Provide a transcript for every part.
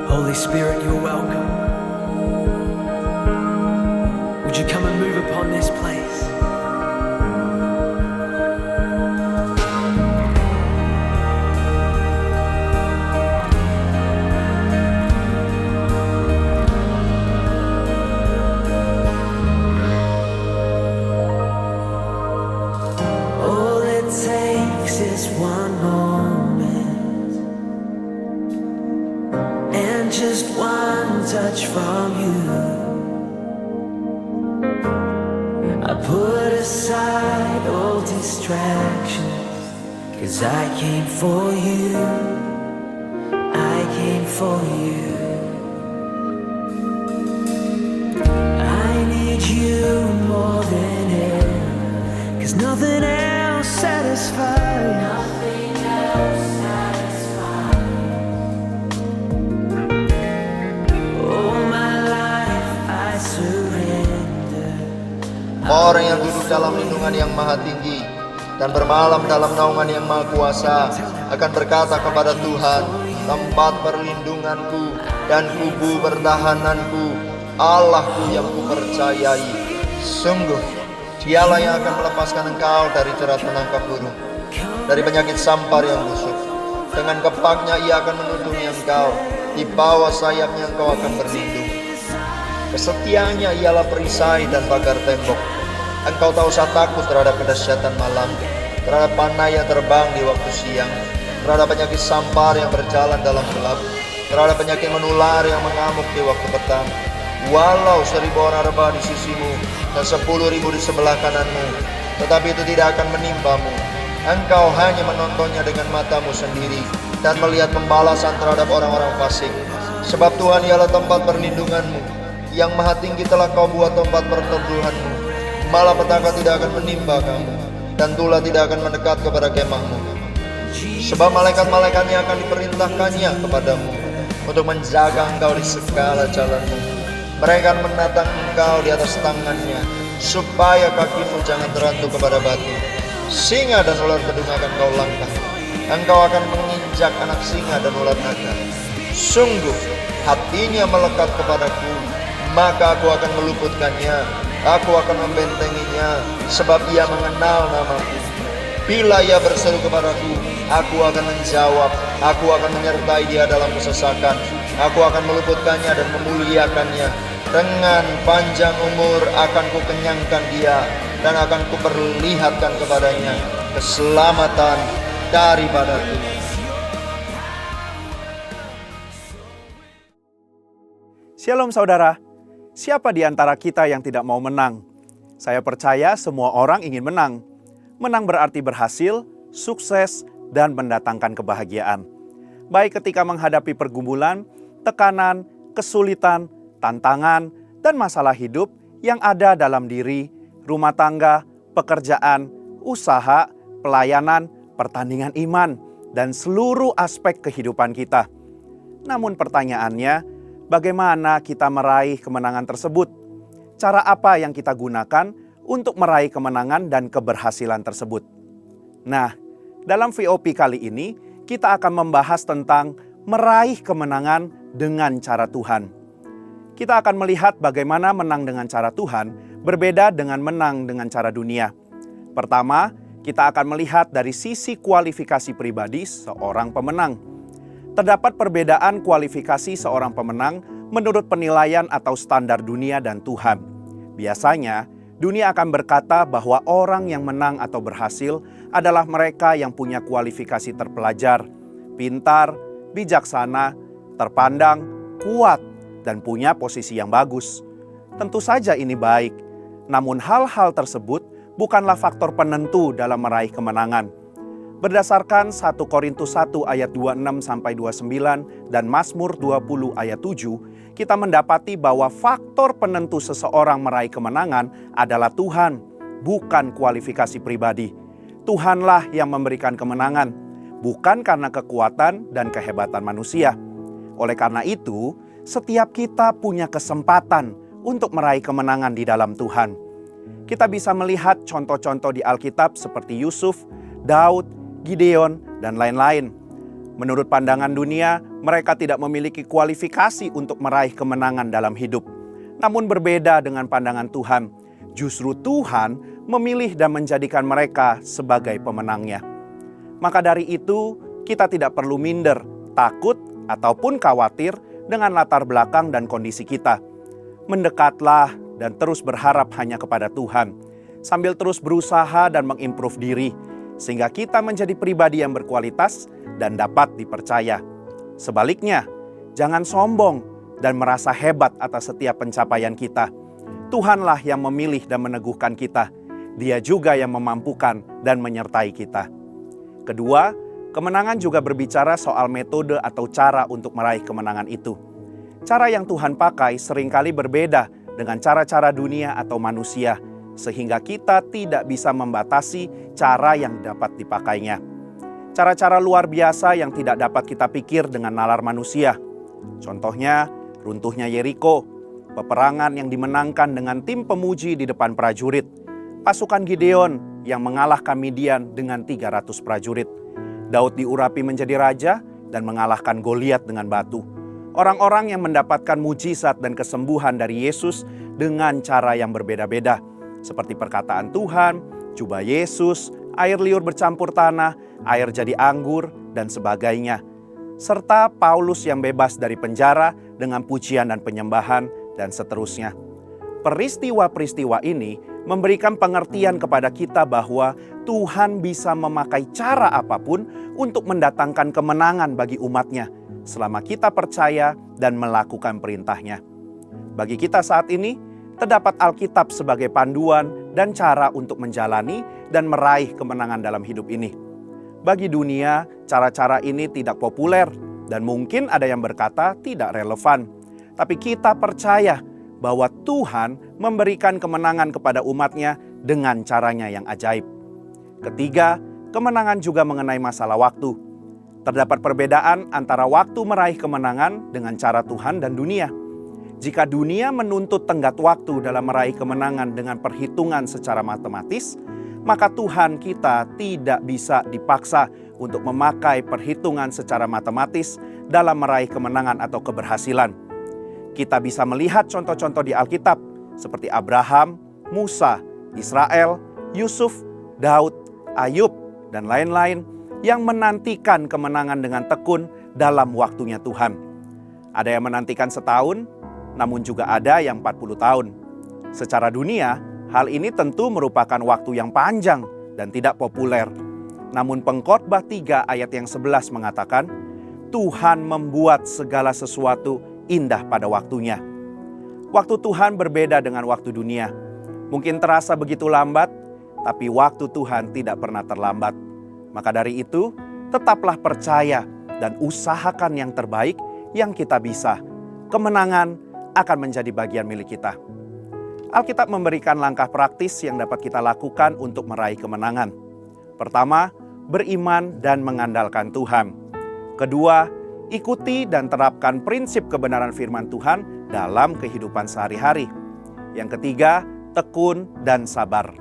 Holy Spirit, you're welcome. Would you come and move upon this place? All it takes is one moment and just one touch from you. I put aside all distractions, 'cause I came for you, I came for you. I need you more than ever, 'cause nothing else satisfies. Nothing else satisfies. Oh, my life I surrender. Orang yang duduk dalam lindungan yang maha tinggi dan bermalam dalam naungan yang maha kuasa akan berkata kepada Tuhan, tempat perlindunganku dan kubu pertahananku, Allahku yang kupercayai. Sungguh, dialah yang akan melepaskan engkau dari jerat menangkap burung, dari penyakit sampar yang busuk. Dengan kepaknya ia akan menutupi engkau, di bawah sayapnya engkau akan berlindung. Kesetiaannya ialah perisai dan pagar tembok. Engkau tak usah takut terhadap kedahsyatan malam, terhadap panah yang terbang di waktu siang, terhadap penyakit sampar yang berjalan dalam gelap, terhadap penyakit menular yang mengamuk di waktu petang. Walau 1000 orang rebah di sisimu dan 10.000 di sebelah kananmu, tetapi itu tidak akan menimpamu. Engkau hanya menontonnya dengan matamu sendiri dan melihat pembalasan terhadap orang-orang fasik. Sebab Tuhan ialah tempat perlindunganmu, yang maha tinggi telah kau buat tempat perteduhanmu. Malapetaka tidak akan menimpa kamu, dan tulah tidak akan mendekat kepada kemahmu. Sebab malaikat-malaikatnya akan diperintahkannya kepadamu untuk menjaga engkau di segala jalanmu. Mereka akan menatang engkau di atas tangannya, supaya kakimu jangan terantuk kepada batu. Singa dan ular kedung akan kau langkah. Engkau akan menginjak anak singa dan ular naga. Sungguh hatinya melekat kepadaku, maka aku akan meluputkannya. Aku akan membentenginya, sebab ia mengenal namaku. Bila ia berseru kepadaku, aku akan menjawab. Aku akan menyertai dia dalam kesesakan. Aku akan meluputkannya dan memuliakannya. Dengan panjang umur akan kukenyangkan dia, dan akan kuperlihatkan kepadanya keselamatan daripadaku. Shalom saudara, siapa di antara kita yang tidak mau menang? Saya percaya semua orang ingin menang. Menang berarti berhasil, sukses, dan mendatangkan kebahagiaan. Baik ketika menghadapi pergumulan, tekanan, kesulitan, tantangan, dan masalah hidup yang ada dalam diri, rumah tangga, pekerjaan, usaha, pelayanan, pertandingan iman, dan seluruh aspek kehidupan kita. Namun pertanyaannya, bagaimana kita meraih kemenangan tersebut? Cara apa yang kita gunakan untuk meraih kemenangan dan keberhasilan tersebut? Nah, dalam VOP kali ini kita akan membahas tentang meraih kemenangan dengan cara Tuhan. Kita akan melihat bagaimana menang dengan cara Tuhan berbeda dengan menang dengan cara dunia. Pertama, kita akan melihat dari sisi kualifikasi pribadi seorang pemenang. Terdapat perbedaan kualifikasi seorang pemenang menurut penilaian atau standar dunia dan Tuhan. Biasanya, dunia akan berkata bahwa orang yang menang atau berhasil adalah mereka yang punya kualifikasi terpelajar, pintar, bijaksana, terpandang, kuat, dan punya posisi yang bagus. Tentu saja ini baik, namun hal-hal tersebut bukanlah faktor penentu dalam meraih kemenangan. Berdasarkan 1 Korintus 1 ayat 26-29 dan Mazmur 20 ayat 7, kita mendapati bahwa faktor penentu seseorang meraih kemenangan adalah Tuhan, bukan kualifikasi pribadi. Tuhanlah yang memberikan kemenangan, bukan karena kekuatan dan kehebatan manusia. Oleh karena itu, setiap kita punya kesempatan untuk meraih kemenangan di dalam Tuhan. Kita bisa melihat contoh-contoh di Alkitab seperti Yusuf, Daud, Gideon, dan lain-lain. Menurut pandangan dunia, mereka tidak memiliki kualifikasi untuk meraih kemenangan dalam hidup. Namun berbeda dengan pandangan Tuhan, justru Tuhan memilih dan menjadikan mereka sebagai pemenangnya. Maka dari itu, kita tidak perlu minder, takut, ataupun khawatir dengan latar belakang dan kondisi kita. Mendekatlah dan terus berharap hanya kepada Tuhan, sambil terus berusaha dan mengimprove diri, sehingga kita menjadi pribadi yang berkualitas dan dapat dipercaya. Sebaliknya, jangan sombong dan merasa hebat atas setiap pencapaian kita. Tuhanlah yang memilih dan meneguhkan kita. Dia juga yang memampukan dan menyertai kita. Kedua, kemenangan juga berbicara soal metode atau cara untuk meraih kemenangan itu. Cara yang Tuhan pakai seringkali berbeda dengan cara-cara dunia atau manusia, sehingga kita tidak bisa membatasi cara yang dapat dipakainya. Cara-cara luar biasa yang tidak dapat kita pikir dengan nalar manusia. Contohnya, runtuhnya Yeriko, peperangan yang dimenangkan dengan tim pemuji di depan prajurit, pasukan Gideon yang mengalahkan Midian dengan 300 prajurit, Daud diurapi menjadi raja dan mengalahkan Goliat dengan batu. Orang-orang yang mendapatkan mujizat dan kesembuhan dari Yesus dengan cara yang berbeda-beda, seperti perkataan Tuhan, jubah Yesus, air liur bercampur tanah, air jadi anggur, dan sebagainya. Serta Paulus yang bebas dari penjara dengan pujian dan penyembahan, dan seterusnya. Peristiwa-peristiwa ini memberikan pengertian kepada kita bahwa Tuhan bisa memakai cara apapun untuk mendatangkan kemenangan bagi umatnya, selama kita percaya dan melakukan perintahnya. Bagi kita saat ini, terdapat Alkitab sebagai panduan dan cara untuk menjalani dan meraih kemenangan dalam hidup ini. Bagi dunia, cara-cara ini tidak populer dan mungkin ada yang berkata tidak relevan. Tapi kita percaya bahwa Tuhan memberikan kemenangan kepada umatnya dengan caranya yang ajaib. Ketiga, kemenangan juga mengenai masalah waktu. Terdapat perbedaan antara waktu meraih kemenangan dengan cara Tuhan dan dunia. Jika dunia menuntut tenggat waktu dalam meraih kemenangan dengan perhitungan secara matematis, maka Tuhan kita tidak bisa dipaksa untuk memakai perhitungan secara matematis dalam meraih kemenangan atau keberhasilan. Kita bisa melihat contoh-contoh di Alkitab seperti Abraham, Musa, Israel, Yusuf, Daud, Ayub, dan lain-lain yang menantikan kemenangan dengan tekun dalam waktunya Tuhan. Ada yang menantikan setahun, namun juga ada yang 40 tahun. Secara dunia, hal ini tentu merupakan waktu yang panjang dan tidak populer. Namun Pengkhotbah 3 ayat yang 11 mengatakan, Tuhan membuat segala sesuatu indah pada waktunya. Waktu Tuhan berbeda dengan waktu dunia. Mungkin terasa begitu lambat, tapi waktu Tuhan tidak pernah terlambat. Maka dari itu, tetaplah percaya dan usahakan yang terbaik yang kita bisa. Kemenangan akan menjadi bagian milik kita. Alkitab memberikan langkah praktis yang dapat kita lakukan untuk meraih kemenangan. Pertama, beriman dan mengandalkan Tuhan. Kedua, ikuti dan terapkan prinsip kebenaran firman Tuhan dalam kehidupan sehari-hari. Yang ketiga, tekun dan sabar.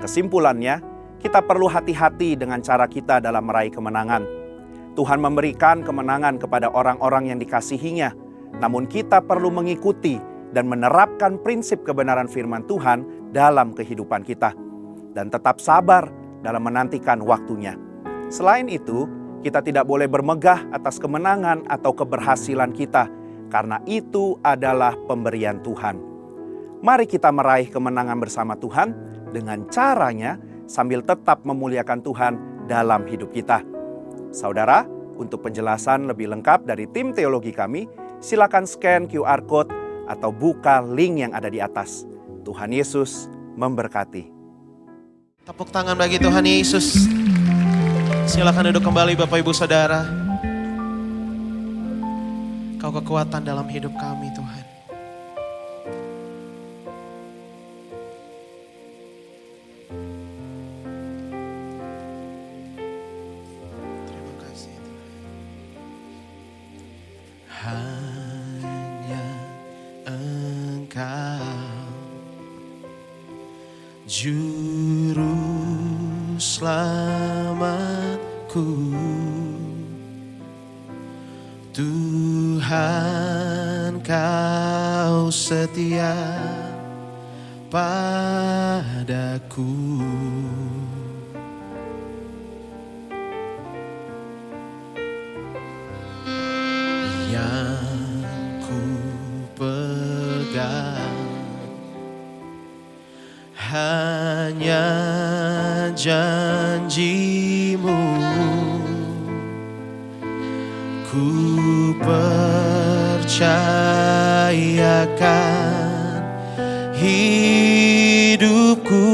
Kesimpulannya, kita perlu hati-hati dengan cara kita dalam meraih kemenangan. Tuhan memberikan kemenangan kepada orang-orang yang dikasihinya, namun kita perlu mengikuti dan menerapkan prinsip kebenaran firman Tuhan dalam kehidupan kita. Dan tetap sabar dalam menantikan waktunya. Selain itu, kita tidak boleh bermegah atas kemenangan atau keberhasilan kita, karena itu adalah pemberian Tuhan. Mari kita meraih kemenangan bersama Tuhan dengan caranya sambil tetap memuliakan Tuhan dalam hidup kita. Saudara, untuk penjelasan lebih lengkap dari tim teologi kami, silakan scan QR Code atau buka link yang ada di atas. Tuhan Yesus memberkati. Tepuk tangan bagi Tuhan Yesus. Silakan duduk kembali Bapak Ibu Saudara. Kau kekuatan dalam hidup kami Tuhan. Terima kasih Tuhan. Hanya Engkau Juru selamatku, Tuhan kau setia padaku. Yang ku pegang hanya janjimu. Ku percayakan hidupku.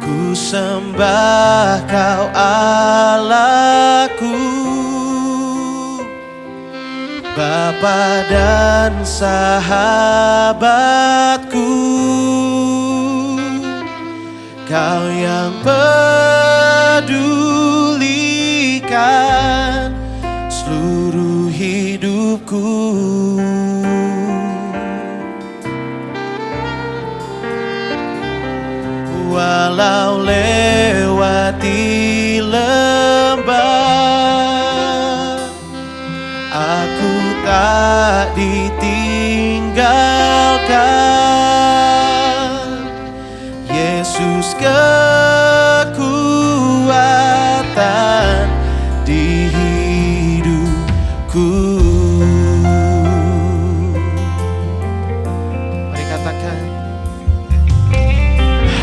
Ku sembah kau Allahku, Bapa dan sahabatku. Kau yang pedulikan seluruh hidupku. Walau lewati lembah, aku tak ditinggalkan. Yesus kekuatan di hidupku. Mari katakan,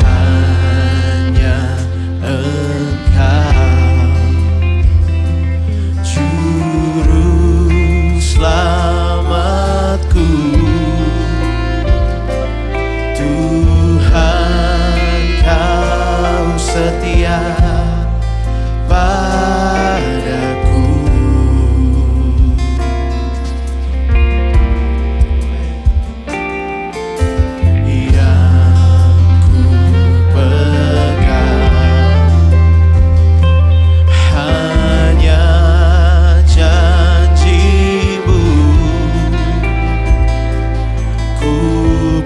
hanya Engkau juru selamatku. Tuhan kau setia padaku. Yang ku pegang hanya janjimu. Ku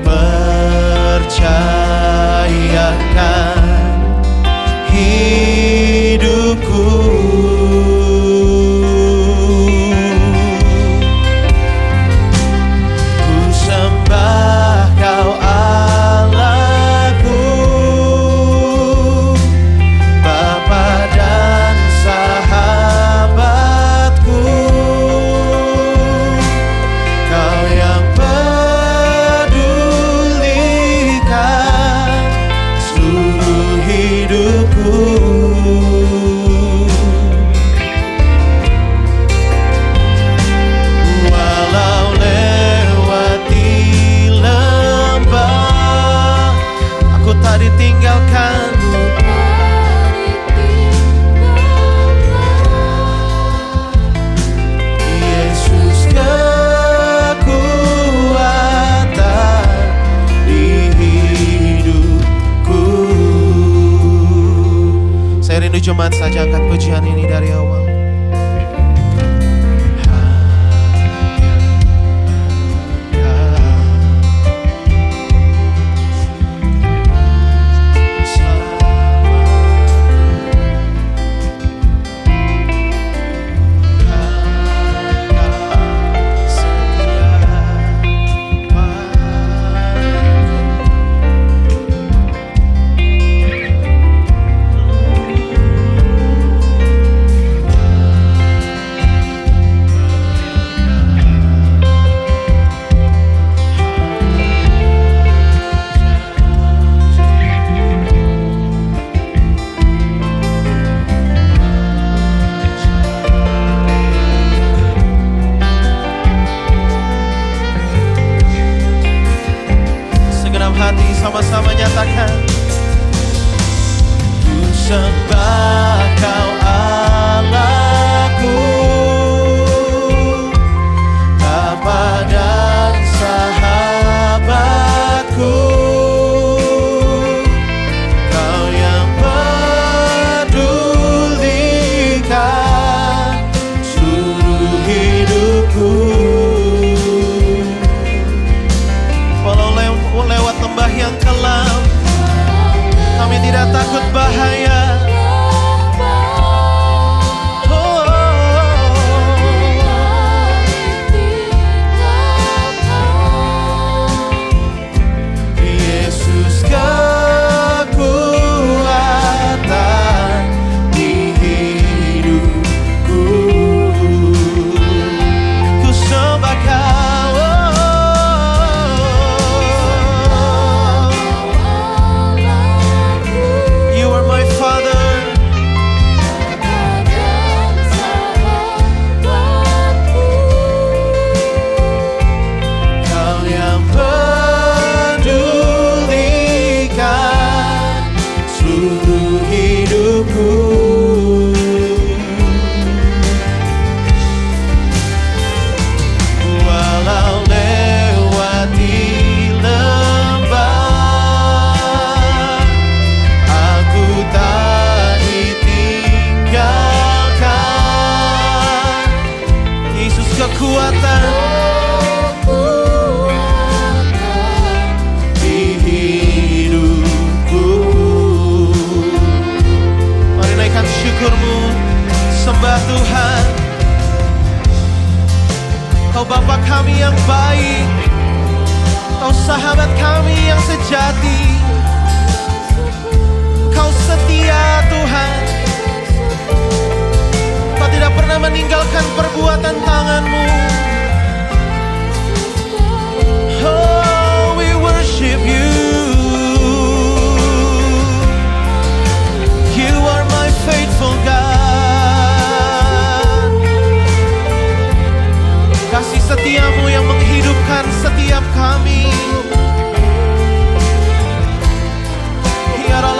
percayakan hidupku. Ku sembah kau Allahku, Bapa dan sahabatku. Kau yang pedulikan seluruh hidupku. Walau lewati lembah, aku tak ditinggalkan. Yesus kekuatan di hidupku. Saya rindu jemaat saja angkat pujian ini dari awal. Hati sama-sama nyatakan, ku sembah kau Allahku, Bapa dan sahabatku. Kau yang pedulikan seluruh hidupku. Lewat lembah yang kelam, kami tidak takut bahaya.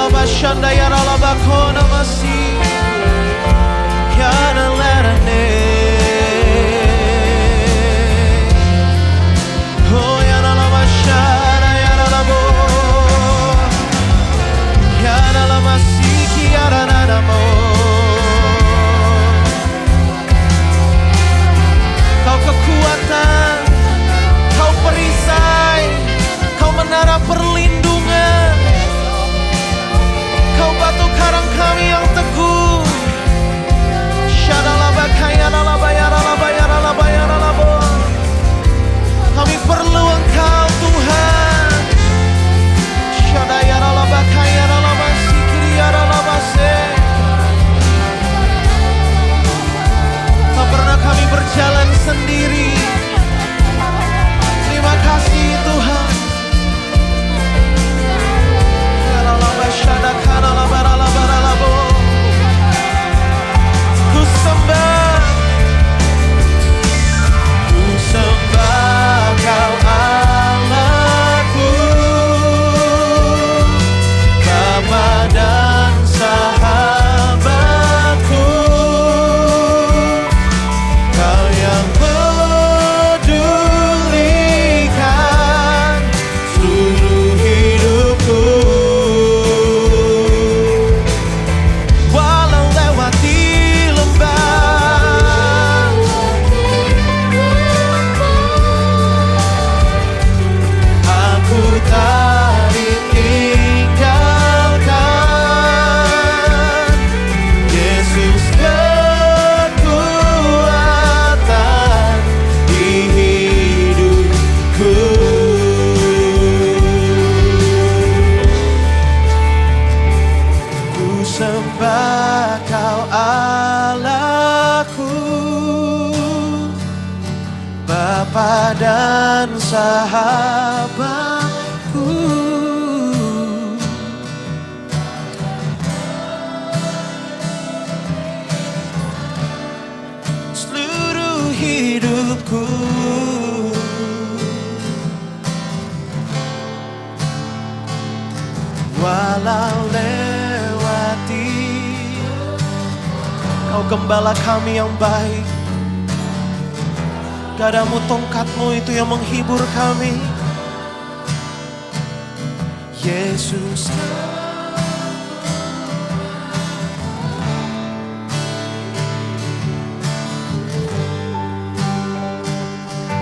laba shanda yara laba kona masi yana lerane oh yana laba shara yara labo yana laba siki yara nanamo Kau kekuatan, Kau perisai, Kau menara perlindungan, Kau batu karang kami yang teguh. Shadalaba kayalaba yaralaba yaralaba yaralabo. Kami perlu Engkau Tuhan. Shadayaralaba kayalaba sikri yaralaba se. Tak pernah kami berjalan sendiri. Terima kasih Tuhan. Ku sembah Kau Allahku, Bapa dan sahabatku. Kau yang pedulikan seluruh hidupku. Walau lewati lembah, aku tak ditinggalkan. Yesus kekuatan di hidupku. Ku sembah Kau Allahku, Bapa dan sahabatku. Seluruh hidupku. Walau lewati, Kau gembala kami yang baik. Gadamu tongkatmu itu yang menghibur kami. Yesus,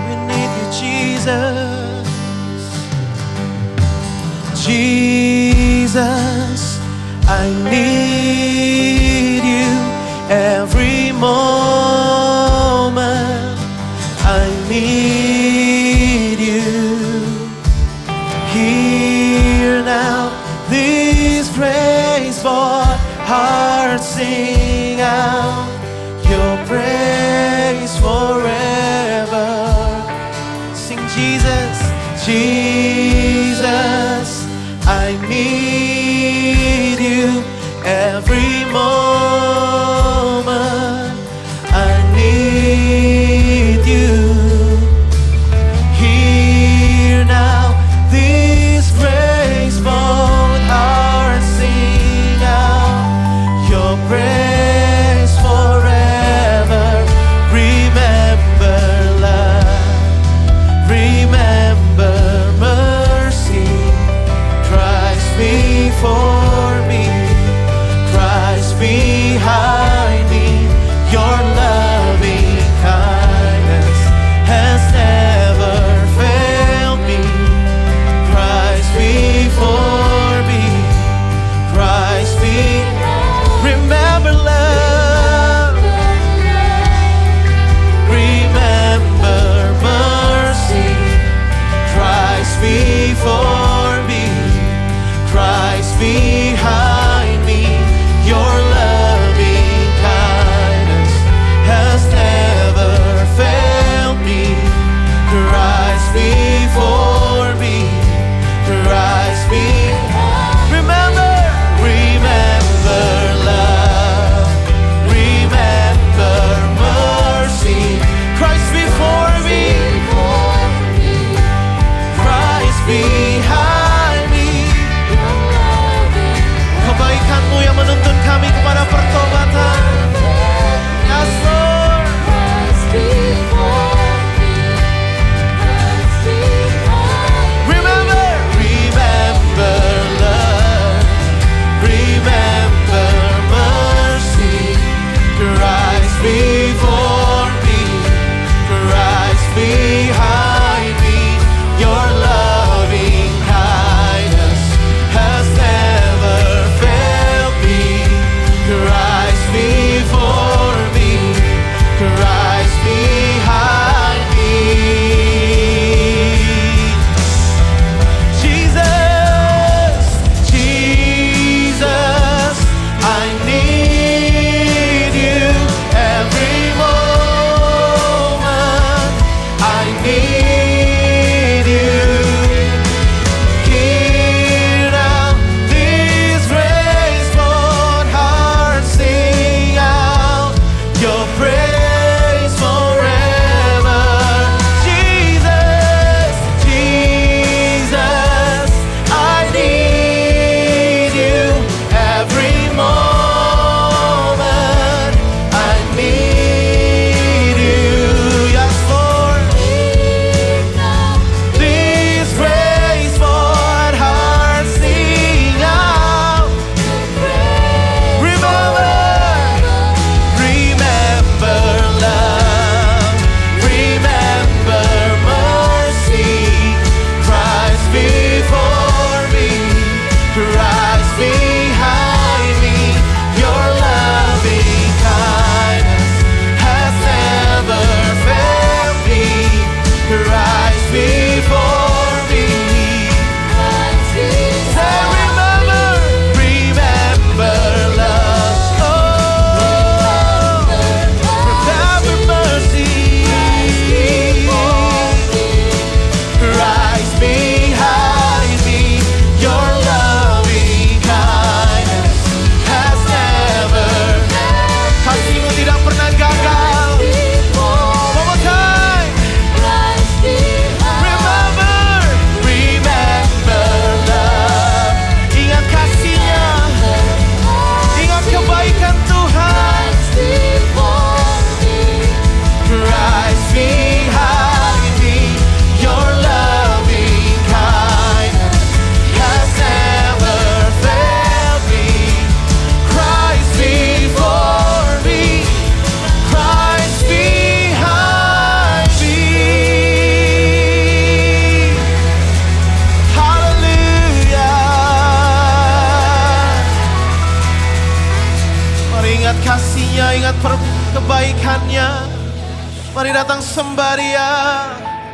we need you Jesus. Jesus, I need you every moment. I need you. Hear now this praise for hearts sing out your praise forever. Sing Jesus, Jesus, I need you every moment. I need you. Hear now this praise, both hearts sing out your praise forever. Remember love, remember mercy. Christ before me, Christ behind me. Your loving kindness has never failed me. Christ before me, Christ remember love, remember mercy. Christ before me, Christ behind me. Your loving kindness has never failed me. Christ before me, Christ remember, remember love, remember mercy. Christ before me, Christ behind me. kasih-Nya, ingat kebaikan-Nya. Mari datang sembah Dia.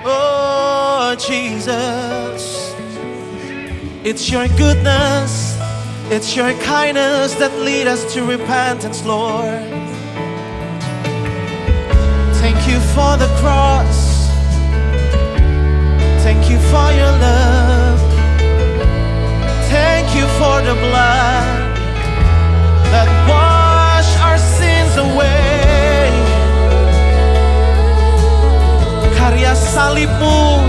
Oh Jesus, it's your goodness, it's your kindness that lead us to repentance, Lord. Thank you for the cross. Thank you for your love. Thank you for the blood that wash our sins away. Karya salib-Mu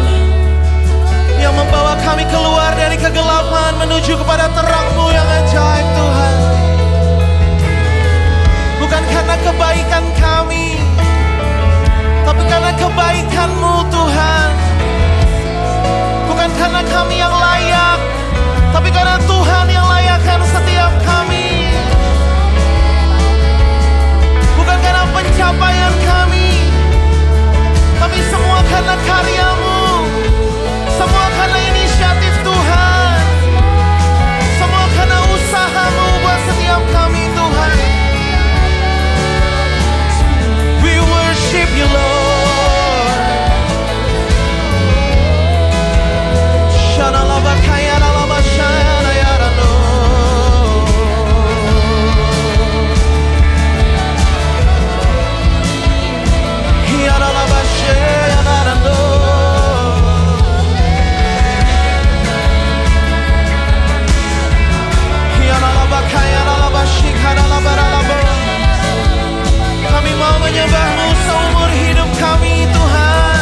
yang membawa kami keluar dari kegelapan menuju kepada terang-Mu yang ajaib, Tuhan. Bukan karena kebaikan kami, tapi karena kebaikan-Mu, Tuhan. Bukan karena kami yang layak, tapi karena Tuhan yang layakkan setiap kami. Bukan karena pencapaian kami, tapi semua karena karya-Mu. Semua karena inisiatif Tuhan. Semua karena usaha-Mu buat setiap kami, Tuhan. We worship You, Lord. Shanalabakaya lalabashana yarano. Yaralabashaya narano. Kami mau menyembah-Mu seumur hidup kami, Tuhan.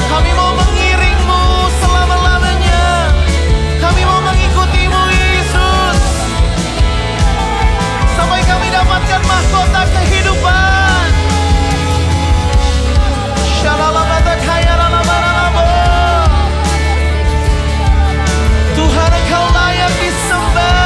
Kami mau mengiring-Mu selama-lamanya. Kami mau mengikuti-Mu, Yesus, sampai kami dapatkan mahkota kehidupan. Tuhan, Engkau layak disembah.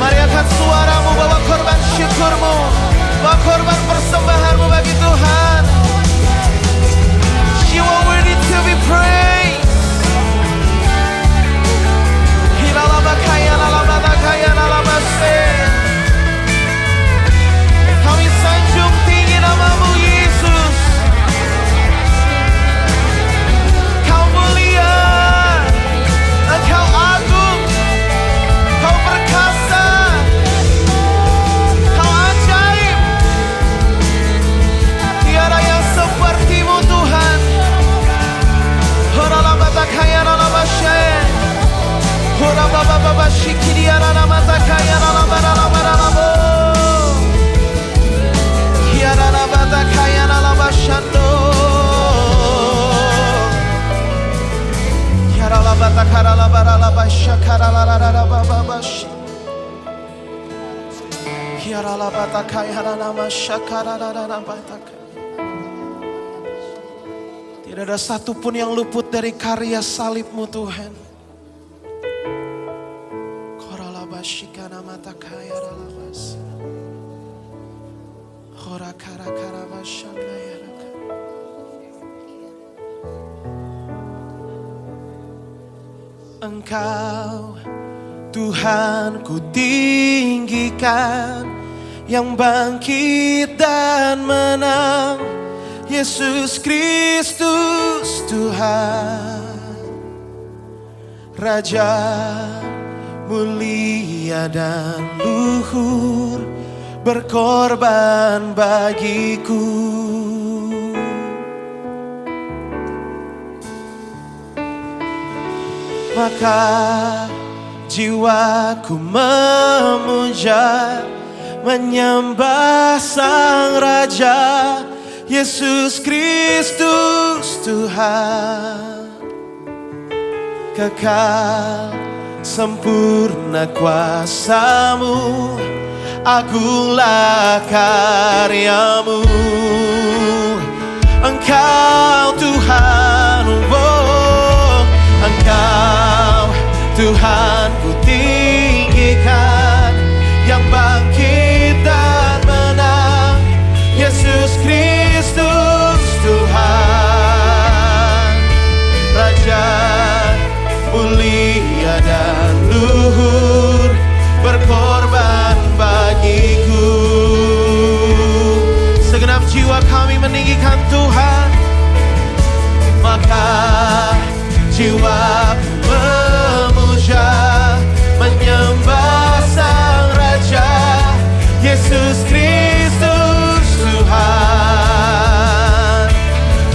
Mari angkat suaramu, bawa korban syukurmu, bawa korban persembahanmu bagi Tuhan. You are worthy to be praised. Kami sanjung tinggi nama-Mu, Yesus. Kau mulia, Engkau agung, Kau perkasa, Kau ajaib. Tiada yang seperti-Mu, Tuhan. Tidak ada satupun yang luput dari karya salib-Mu, Tuhan. Engkau Tuhan ku tinggikan, yang bangkit dan menang, Yesus Kristus Tuhan, Raja mulia dan luhur, berkorban bagiku. Maka jiwaku memuja, menyembah Sang Raja, Yesus Kristus Tuhan. kekal, sempurna kuasa-Mu, agunglah karya-Mu. Engkau Tuhan, oh, Engkau Tuhan ku tinggikan, yang bangkit dan menang, Yesus Kristus Tuhan, Raja mulia dan luhur, berkorban bagiku. Segenap jiwa kami meninggikan Tuhan, maka jiwaku memuja, menyembah Sang Raja, Yesus Kristus Tuhan,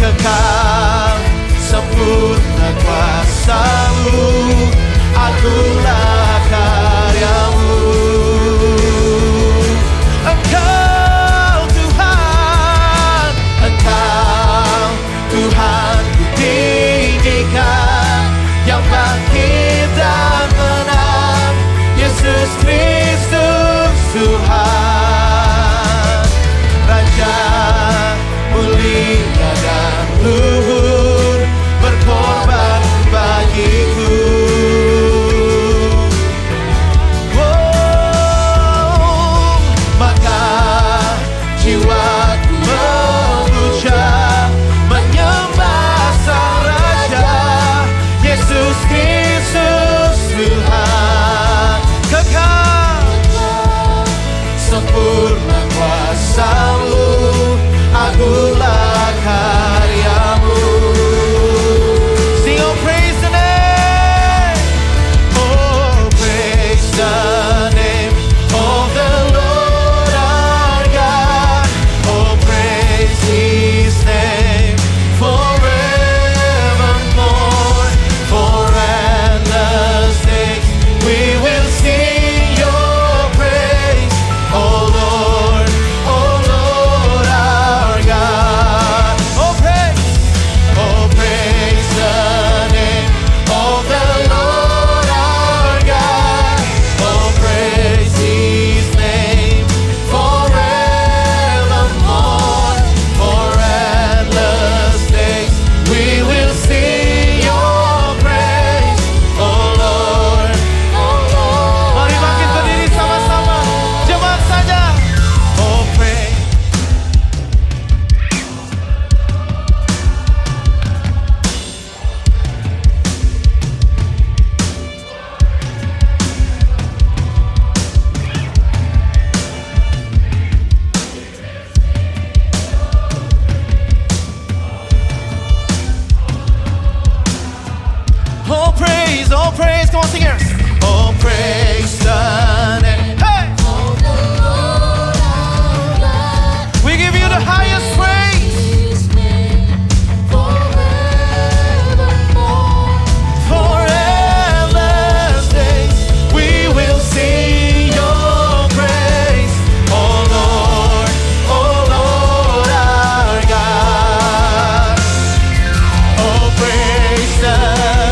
kekal, sempurna kuasa-Mu, agunglah karya-Mu. Engkau Tuhan, Engkau Tuhan ku tinggikan, yang bangkit dan menang, Yesus Kristus Tuhan, Raja mulia dan luhur, berkorban bagiku. Oh, maka jiwaku memuja, menyembah Sang Raja, Yesus Kristus Tuhan, kekal, sempurna kuasa-Mu, agunglah karya-Mu. Sing, oh praise the name, oh praise the name of the Lord our God, oh praise His name forevermore. For endless days we will sing Your praise, oh Lord our God. Oh praise the name of the Lord our God, oh praise His name forevermore. For endless days we will sing Your praise, oh Lord. Mari bangkit berdiri sama-sama, jemaat saja. Oh praise. Oh praise, come on singers. Oh praise the name, hey! We give You the highest praise. For endless days we will sing Your praise, oh Lord our God. Oh praise the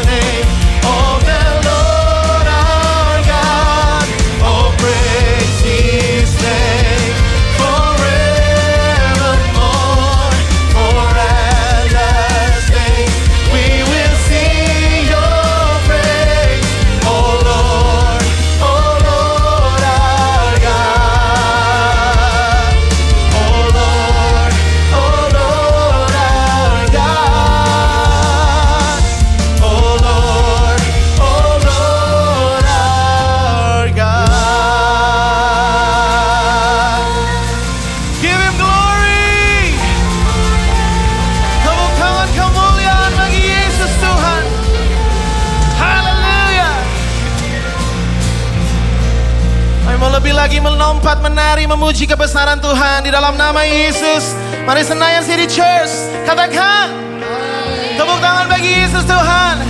name of the Lord our God, oh praise His name forevermore. For endless days we will sing Your praise, oh Lord our God, oh Lord our God, oh Lord our God. Give Him glory. Tepuk tangan kemuliaan bagi Yesus Tuhan. Haleluya. Ayo mau lebih lagi melompat, menari, memuji kebesaran Tuhan di dalam nama Yesus. Mari Senayan City Church, katakan tepuk tangan bagi Yesus Tuhan.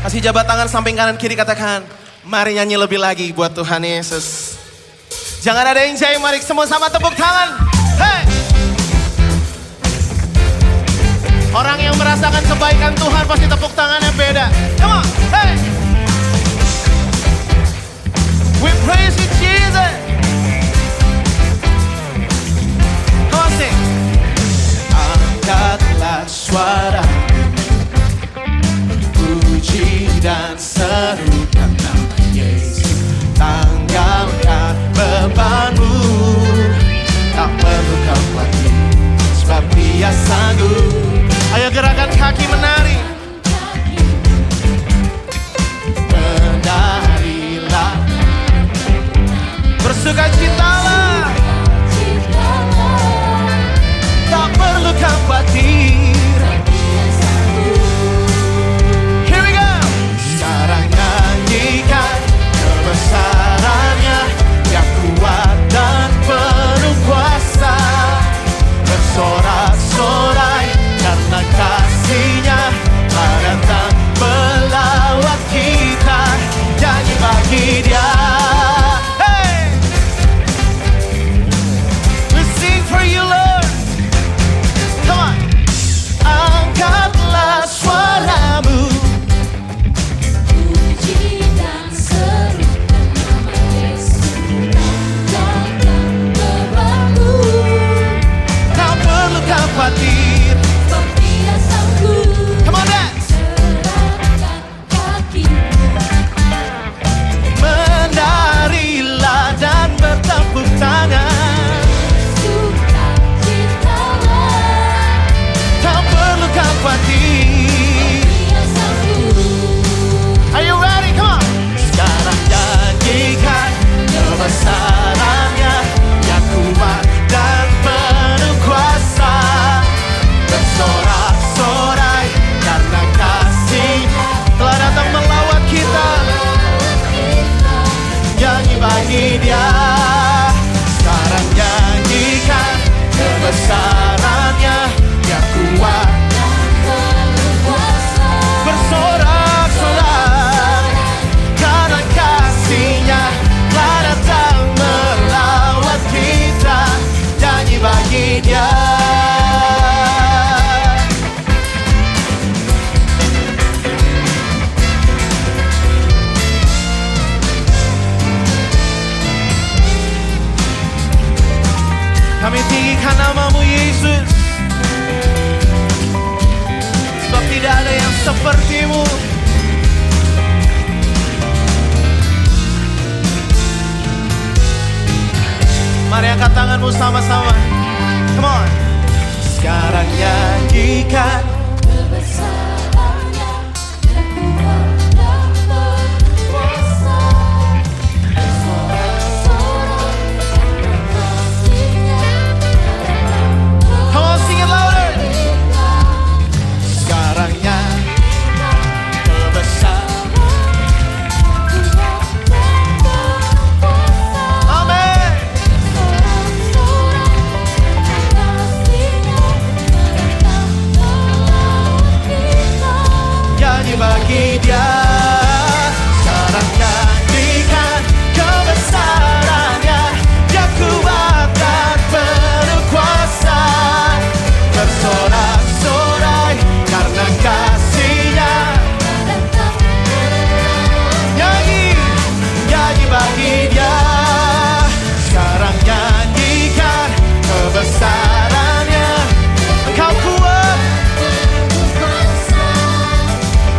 Kasih jabat tangan samping kanan kiri, katakan mari nyanyi lebih lagi buat Tuhan Yesus. Jangan ada yang jahit, mari semua sama tepuk tangan. Hey! Orang yang merasakan kebaikan Tuhan, pasti tepuk tangan yang beda. Come on, hey! We praise you, Jesus. Come on, sing. Angkatlah suara, puji dan serukan nama Yesus. Tanggalkan bebanmu, tak perlu kau khawatir, sebab Dia sanggup. Ayo gerakan kaki menari. Menarilah, bersukacitalah, tak perlu kau khawatir. Here we go. Sekarang nyanyikan kebesarannya, Dia kuat dan penuh kuasa. Bersorak-sorai karena kasih-Nya telah datang melawat kita. Nyanyi bagi Dia. Hey! We sing for you, Lord. Come on. Angkatlah suaramu, puji dan serukan nama Yesus. Tanggalkan bebanmu, tak perlu kau khawatir. sebab Dia sanggup. Come on, dance. Serahkan kaki, Menarilah dan bertepuk tangan, sukacitalah, tak perlu kau khawatir. Dia sanggup. Are you ready? Come on. Sekarang nyanyikan kebesarannya, Yang kuat dan penuh kuasa. Bersorak-sorai karena kasih telah datang melawat kita. Nyanyi bagi Dia. Sekarang nyanyikan kebesarannya, Yang kuat bersorak-sorai karena kasih-Nya telah datang melawat kita. Nyanyi bagi Dia. Kami tinggikan nama-Mu, Yesus, sebab tidak ada yang seperti-Mu. Mari angkat tanganmu sama-sama. Come on. Sekarang nyanyikan Kebesarannya, Dia kuat dan berkuasa. Bersorak-sorai karena kasih-Nya telah Come on, sing it louder. datang. Sekarang nyanyikan kebesaran. Amin. Nyanyi bagi Dia. Sekarang nyanyikan kebesarannya, Dia kuat dan penuh kuasa. Bersorak-sorai karena kasih-Nya. Nyanyi, nyanyi bagi Dia. Sekarang nyanyikan kebesarannya, Engkau kuat.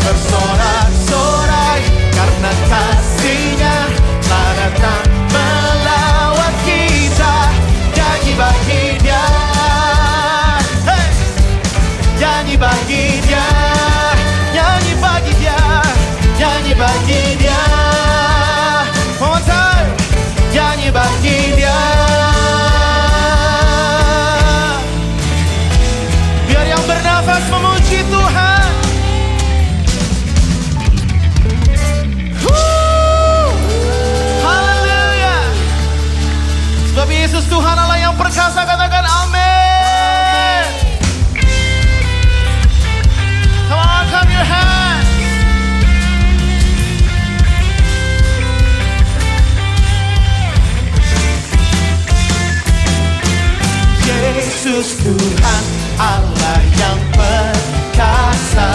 Bersorak-sorai karena kasih-Nya telah datang melawat kita. Nyanyi bagi Dia. Hey! Nyanyi bagi Dia. Nyanyi bagi Dia. Nyanyi bagi Dia. One more time. Nyanyi bagi Dia. Biar yang bernafas memuji Tuhan. Haleluya. Sebab Yesus Tuhan Allah yang perkasa, katakan amin. Come on, clap your hands. Yesus Tuhan Allah yang perkasa,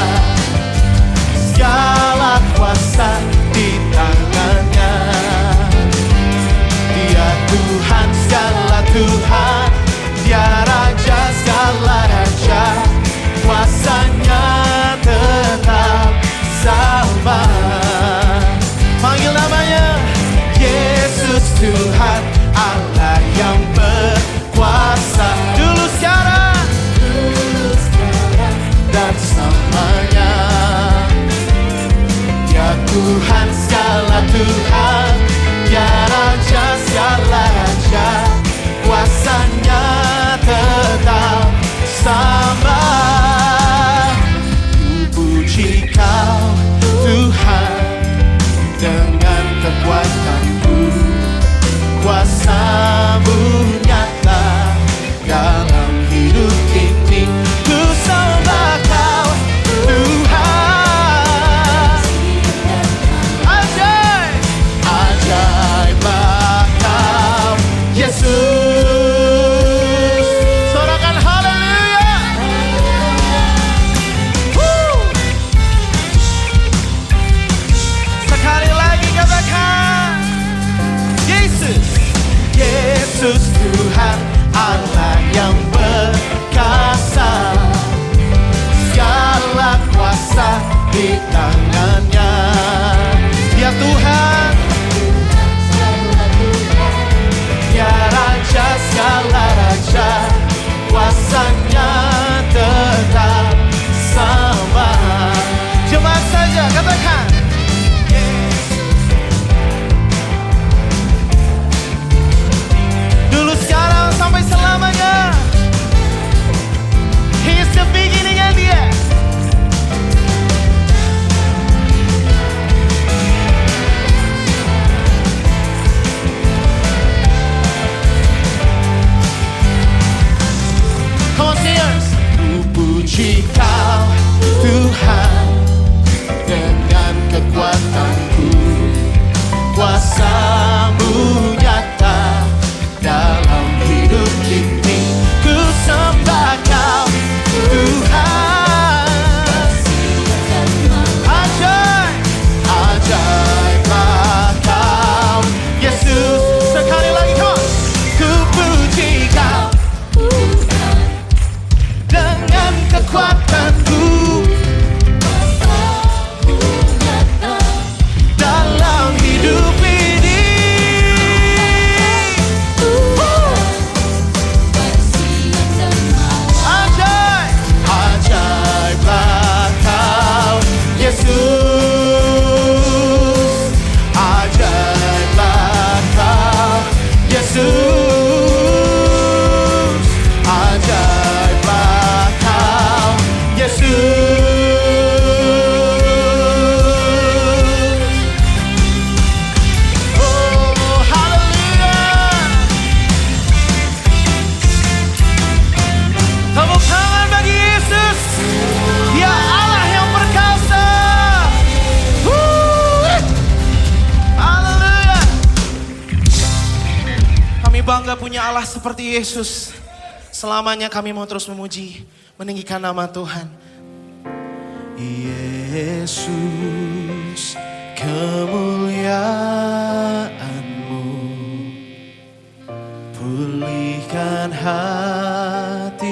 Tuhan, ya Raja segala raja, kuasanya tetap sama. Ku puji Kau Tuhan dengan kekuatanku, kuasa-Mu nyata dalam hidup ini. Ku sembah Kau Tuhan, ajaib, ajaiblah Kau Yesus. Sorakan haleluya. Sekali lagi katakan Yesus, Yesus Tuhan Allah yang perkasa, segala kuasa di tangannya. Ya Tuhan, ya Raja segala raja, kuasanya tetap sama. Jemaat saja katakan dulu, sekarang, sampai selamanya. He is the beginning and the end. Come on singers. Ku puji Kau Tuhan dengan kekuatanku, kuasa-Mu nyata dalam hidup ini. Ku sembah Kau Tuhan, ajaib, ajaiblah Kau Yesus. Sekali lagi come on. Ku puji Kau dengan kekuatanku, dalam hidup ini. Ajaib, ajaiblah Kau Yesus, ajaiblah Kau Yesus, ajaiblah Kau Yesus. Oh, haleluya. Tepuk tangan bagi Yesus, Dia Allah yang perkasa. Haleluya. Kami bangga punya Allah seperti Yesus. Selamanya kami mau terus memuji, meninggikan nama Tuhan. Yesus, kemuliaan-Mu pulihkan hatiku.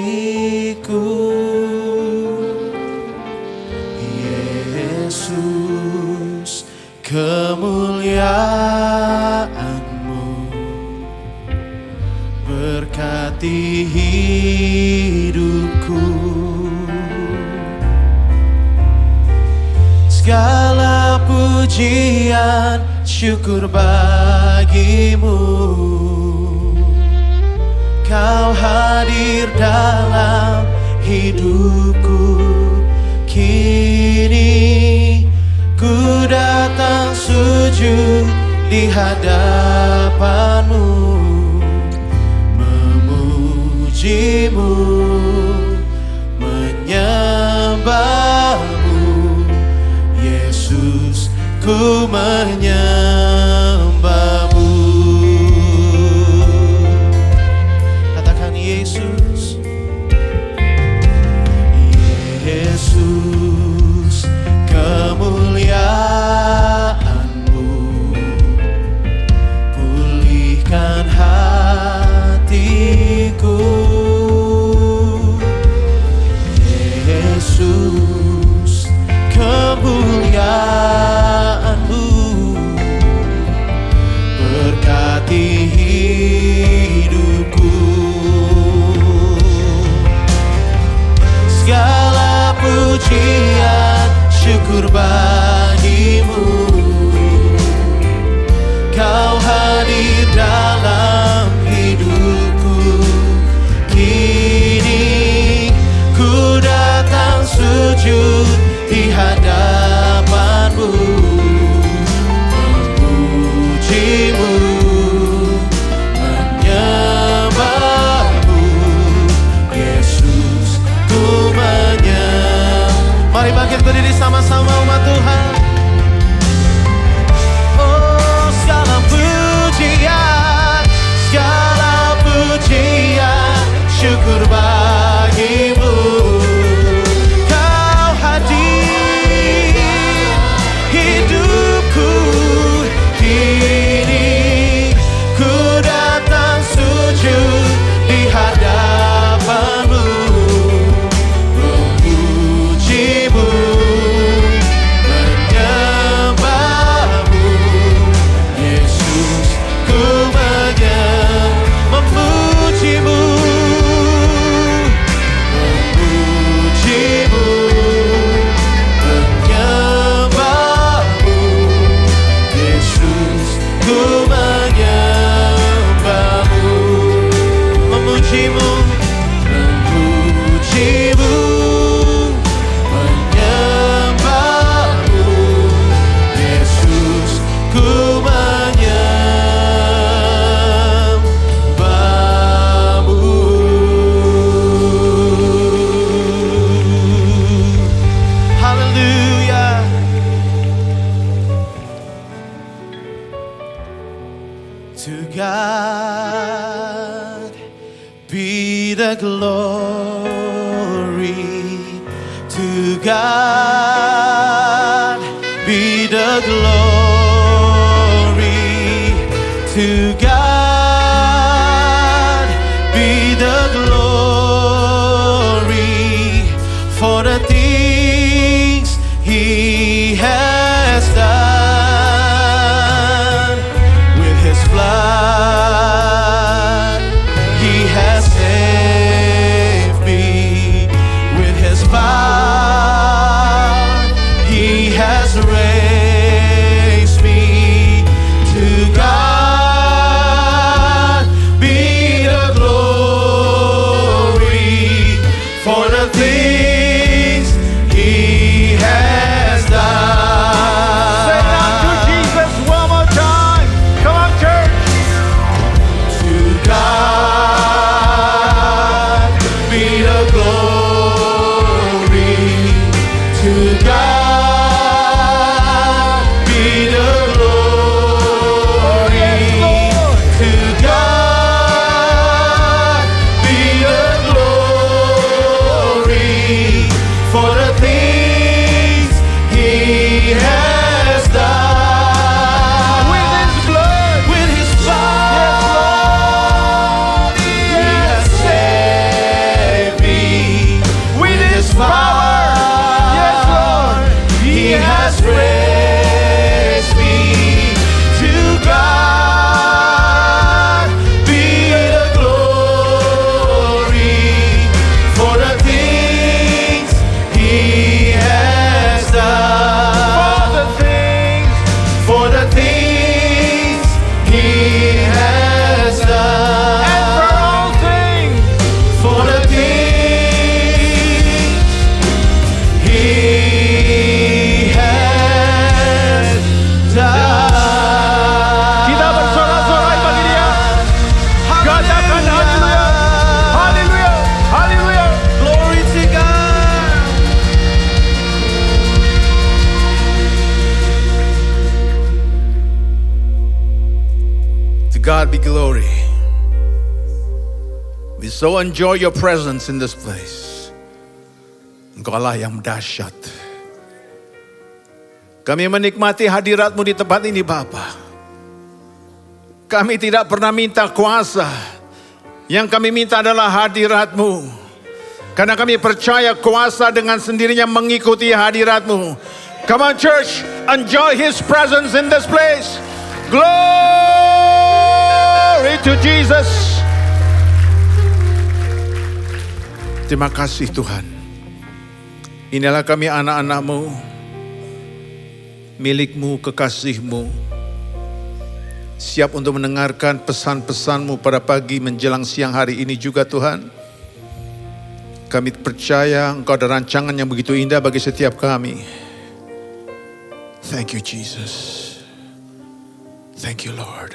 Yesus, kemuliaan-Mu berkati hidupku. Segala pujian syukur bagi-Mu, Kau hadir dalam hidupku. Kini ku datang sujud di hadapan-Mu, memuji-Mu, menyembah-Mu. Yesus, ku menyembah-Mu. Katakan Yesus, Yesus, kemuliaan-Mu pulihkan hatiku. Yesus, kemuliaan-Mu berkati hidupku. Segala pujian syukur bagi-Mu, bangkit berdiri sama-sama umat Tuhan. Oh, segala pujian, syukur bagimu. Kau hadir hidupku kini, ku datang sujud di hadapanmu, memujimu, menyembahmu, Yesus, ku memujimu, memujimu, menyembahmu, Yesus, ku menyembahmu, memujimu, memujimu, menyembahmu, Yesus, ku menyembahmu. Hallelujah. To God be the glory. To God be the glory. To God be the glory for the things He has done. With His blood He has saved me. With His power He has raised me. To God be the glory for the things He has done. Sing out to Jesus one more time. Come on, church. To God be the glory. To God be the glory. To God be the glory for the things He has done. With His blood, He has saved me. With His power, He has raised me. To God be the glory for the things He has done. For the things He has done. And for all things. For the things He has done. Kita bersorak-sorai bagi Dia. Katakan haleluya. Haleluya. Haleluya. Glory to God. To God be glory. We so enjoy your presence in this place. Engkau Allah yang dahsyat. Kami menikmati hadirat-Mu di tempat ini, Bapa. Kami tidak pernah minta kuasa. Yang kami minta adalah hadirat-Mu. Karena kami percaya kuasa dengan sendirinya mengikuti hadirat-Mu. Come on, church, enjoy His presence in this place. Glory to Jesus. Terima kasih Tuhan. Inilah kami anak-anak-Mu, milik-Mu, kekasih-Mu, siap untuk mendengarkan pesan-pesan-Mu pada pagi menjelang siang hari ini juga Tuhan. Kami percaya Engkau ada rancangan yang begitu indah bagi setiap kami. Thank you Jesus. Thank you Lord.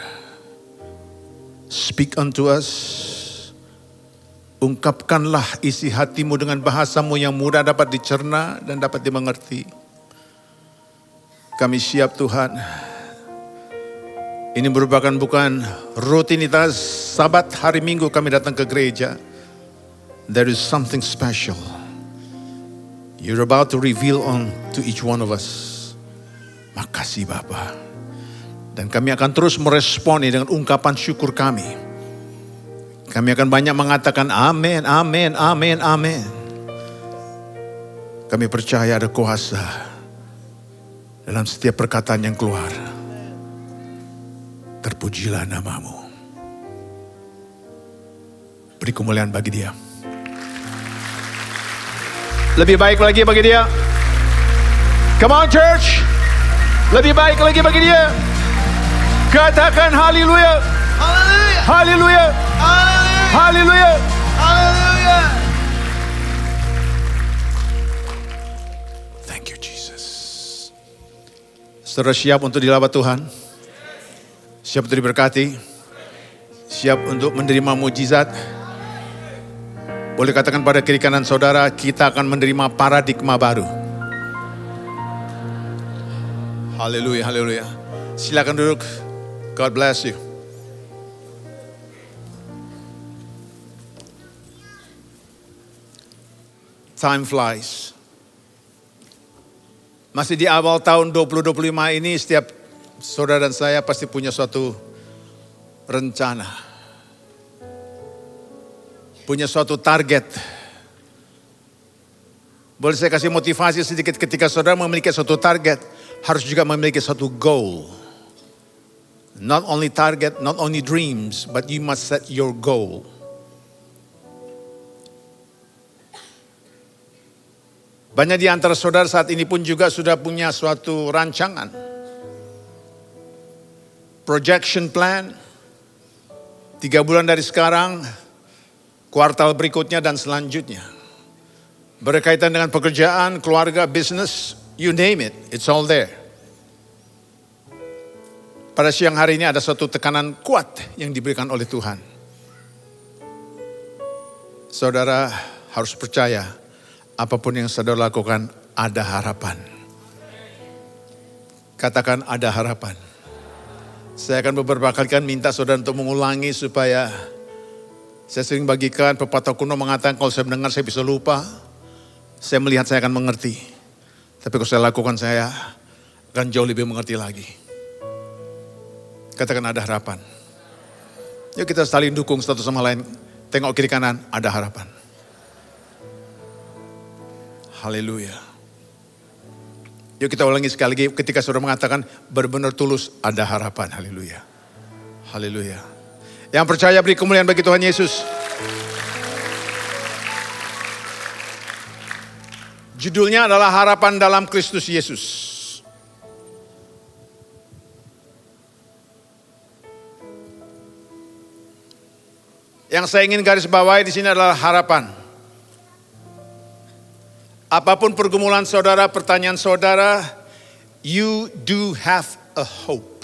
Speak unto us. Ungkapkanlah isi hatimu dengan bahasamu yang mudah dapat dicerna dan dapat dimengerti. Kami siap Tuhan. Ini merupakan bukan rutinitas Sabat hari Minggu kami datang ke gereja. There is something special. You're about to reveal on to each one of us. Makasih Bapa. Dan kami akan terus meresponi dengan ungkapan syukur kami. Kami akan banyak mengatakan amin, amin, amin, amin. Kami percaya ada kuasa dalam setiap perkataan yang keluar. Terpujilah namamu. Beri kemuliaan bagi Dia. Lebih baik lagi bagi Dia. Come on church. Lebih baik lagi bagi Dia. Katakan haleluya. Haleluya. Haleluya. Haleluya. Haleluya. Haleluya. Thank you Jesus. Saudara siap untuk dilawat Tuhan? Siap untuk diberkati? Siap untuk menerima mujizat? Boleh katakan pada kiri kanan saudara, kita akan menerima paradigma baru. Haleluya, haleluya. Silakan duduk. God bless you. Time flies. Masih di awal tahun 2025 ini setiap saudara dan saya pasti punya suatu rencana. Punya suatu target. Boleh saya kasih motivasi sedikit ketika saudara memiliki suatu target, harus juga memiliki suatu goal. Not only target, not only dreams, but you must set your goal. Banyak di antara saudara saat ini pun juga sudah punya suatu rancangan. Projection plan. 3 bulan dari sekarang, kuartal berikutnya dan selanjutnya. Berkaitan dengan pekerjaan, keluarga, bisnis, you name it, it's all there. Pada siang hari ini ada suatu tekanan kuat yang diberikan oleh Tuhan. Saudara harus percaya, apapun yang saudara lakukan, ada harapan. Katakan ada harapan. Saya akan beberapa kali minta saudara untuk mengulangi supaya saya sering bagikan pepatah kuno mengatakan kalau saya mendengar saya bisa lupa. Saya melihat saya akan mengerti. Tapi kalau saya lakukan saya akan jauh lebih mengerti lagi. Katakan ada harapan. Yuk kita saling dukung satu sama lain. Tengok kiri kanan, ada harapan. Haleluya. Yuk kita ulangi sekali lagi ketika saudara mengatakan benar-benar tulus, ada harapan. Haleluya. Haleluya. Yang percaya beri kemuliaan bagi Tuhan Yesus. Judulnya adalah harapan dalam Kristus Yesus. Yang saya ingin garis bawahi di sini adalah harapan. Apapun pergumulan saudara, pertanyaan saudara, you do have a hope.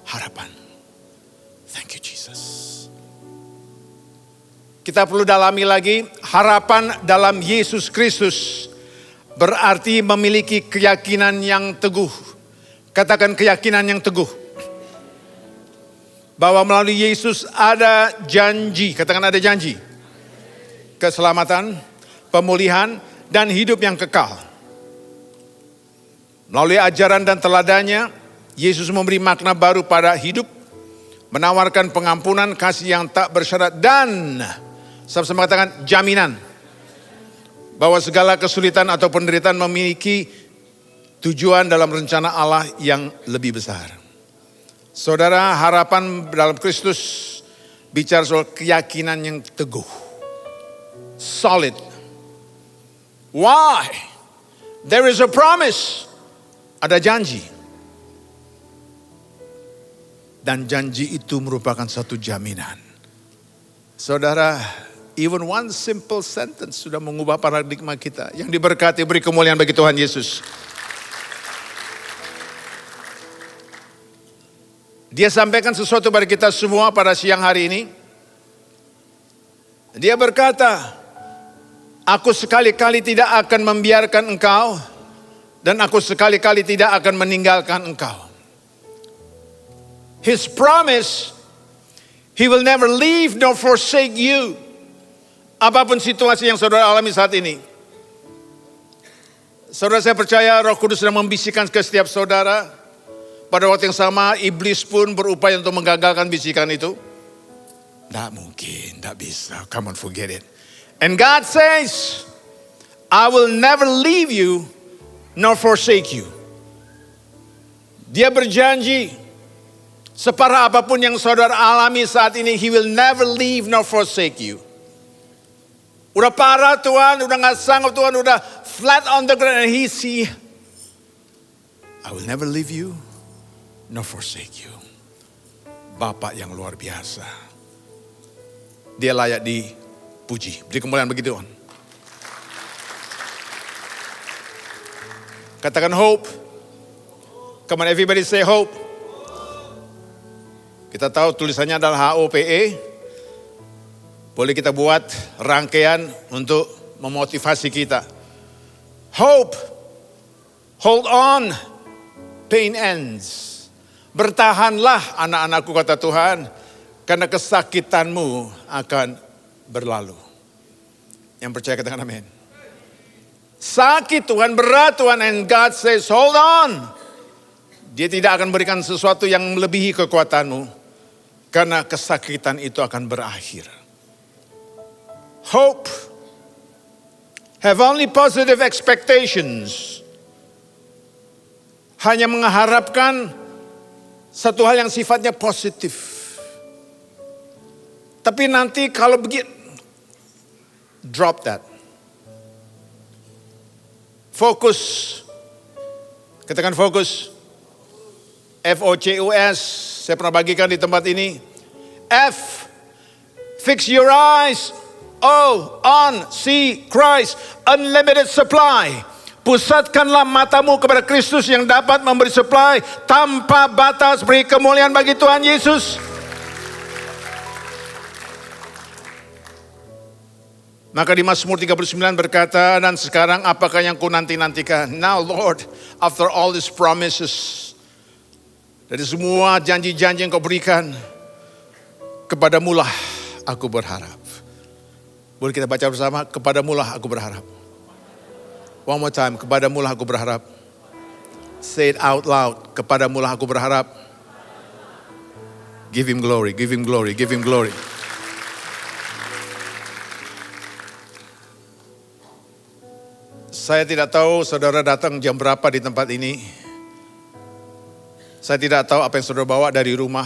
Harapan. Thank you Jesus. Kita perlu dalami lagi, harapan dalam Yesus Kristus berarti memiliki keyakinan yang teguh. Katakan keyakinan yang teguh. Bahwa melalui Yesus ada janji, katakan ada janji. Keselamatan, pemulihan, dan hidup yang kekal. Melalui ajaran dan teladannya, Yesus memberi makna baru pada hidup, menawarkan pengampunan, kasih yang tak bersyarat, dan sama-sama katakan jaminan. Bahwa segala kesulitan atau penderitaan memiliki tujuan dalam rencana Allah yang lebih besar. Saudara, harapan dalam Kristus bicara soal keyakinan yang teguh. Solid. Why? There is a promise. Ada janji. Dan janji itu merupakan satu jaminan. Saudara, even one simple sentence sudah mengubah paradigma kita. Yang diberkati, beri kemuliaan bagi Tuhan Yesus. Dia sampaikan sesuatu pada kita semua pada siang hari ini. Dia berkata, aku sekali-kali tidak akan membiarkan engkau dan aku sekali-kali tidak akan meninggalkan engkau. His promise, He will never leave nor forsake you. Apapun situasi yang saudara alami saat ini. Saudara, saya percaya Roh Kudus sedang membisikkan ke setiap saudara. Pada waktu yang sama, iblis pun berupaya untuk menggagalkan bisikan itu. Tidak mungkin, tidak bisa. Come on, forget it. And God says, I will never leave you nor forsake you. Dia berjanji, separah apapun yang saudara alami saat ini, He will never leave nor forsake you. Udah parah Tuhan, udah gak sanggup Tuhan, udah flat on the ground. And He see, I will never leave you nor forsake you. Bapak yang luar biasa. Dia layak dipuji. Beri kemuliaan bagi Tuhan. Katakan hope. Come on, everybody say hope. Kita tahu tulisannya adalah HOPE. Boleh kita buat rangkaian untuk memotivasi kita. Hope. Hold on. Pain ends. Bertahanlah anak-anakku kata Tuhan. Karena kesakitanmu akan berlalu. Yang percaya katakan amin. Sakit Tuhan, berat Tuhan, and God says hold on. Dia tidak akan berikan sesuatu yang melebihi kekuatanmu. Karena kesakitan itu akan berakhir. Hope. Have only positive expectations. Hanya mengharapkan satu hal yang sifatnya positif. Tapi nanti kalau begitu, drop that. Fokus. Katakan fokus. FOCUS. Saya pernah bagikan di tempat ini. F. Fix your eyes. O. On. See Christ. Unlimited supply. Pusatkanlah matamu kepada Kristus yang dapat memberi supply tanpa batas. Beri kemuliaan bagi Tuhan Yesus. Maka di Mazmur 39 berkata, dan sekarang apakah yang ku nanti-nantikan? Now Lord, after all these promises, dari semua janji-janji yang kau berikan, kepadamulah aku berharap. Boleh kita baca bersama? Kepadamulah aku berharap. One more time, kepadamulah aku berharap. Say it out loud, kepadamulah aku berharap. Give Him glory, give Him glory, give Him glory. Saya tidak tahu saudara datang jam berapa di tempat ini. Saya tidak tahu apa yang saudara bawa dari rumah.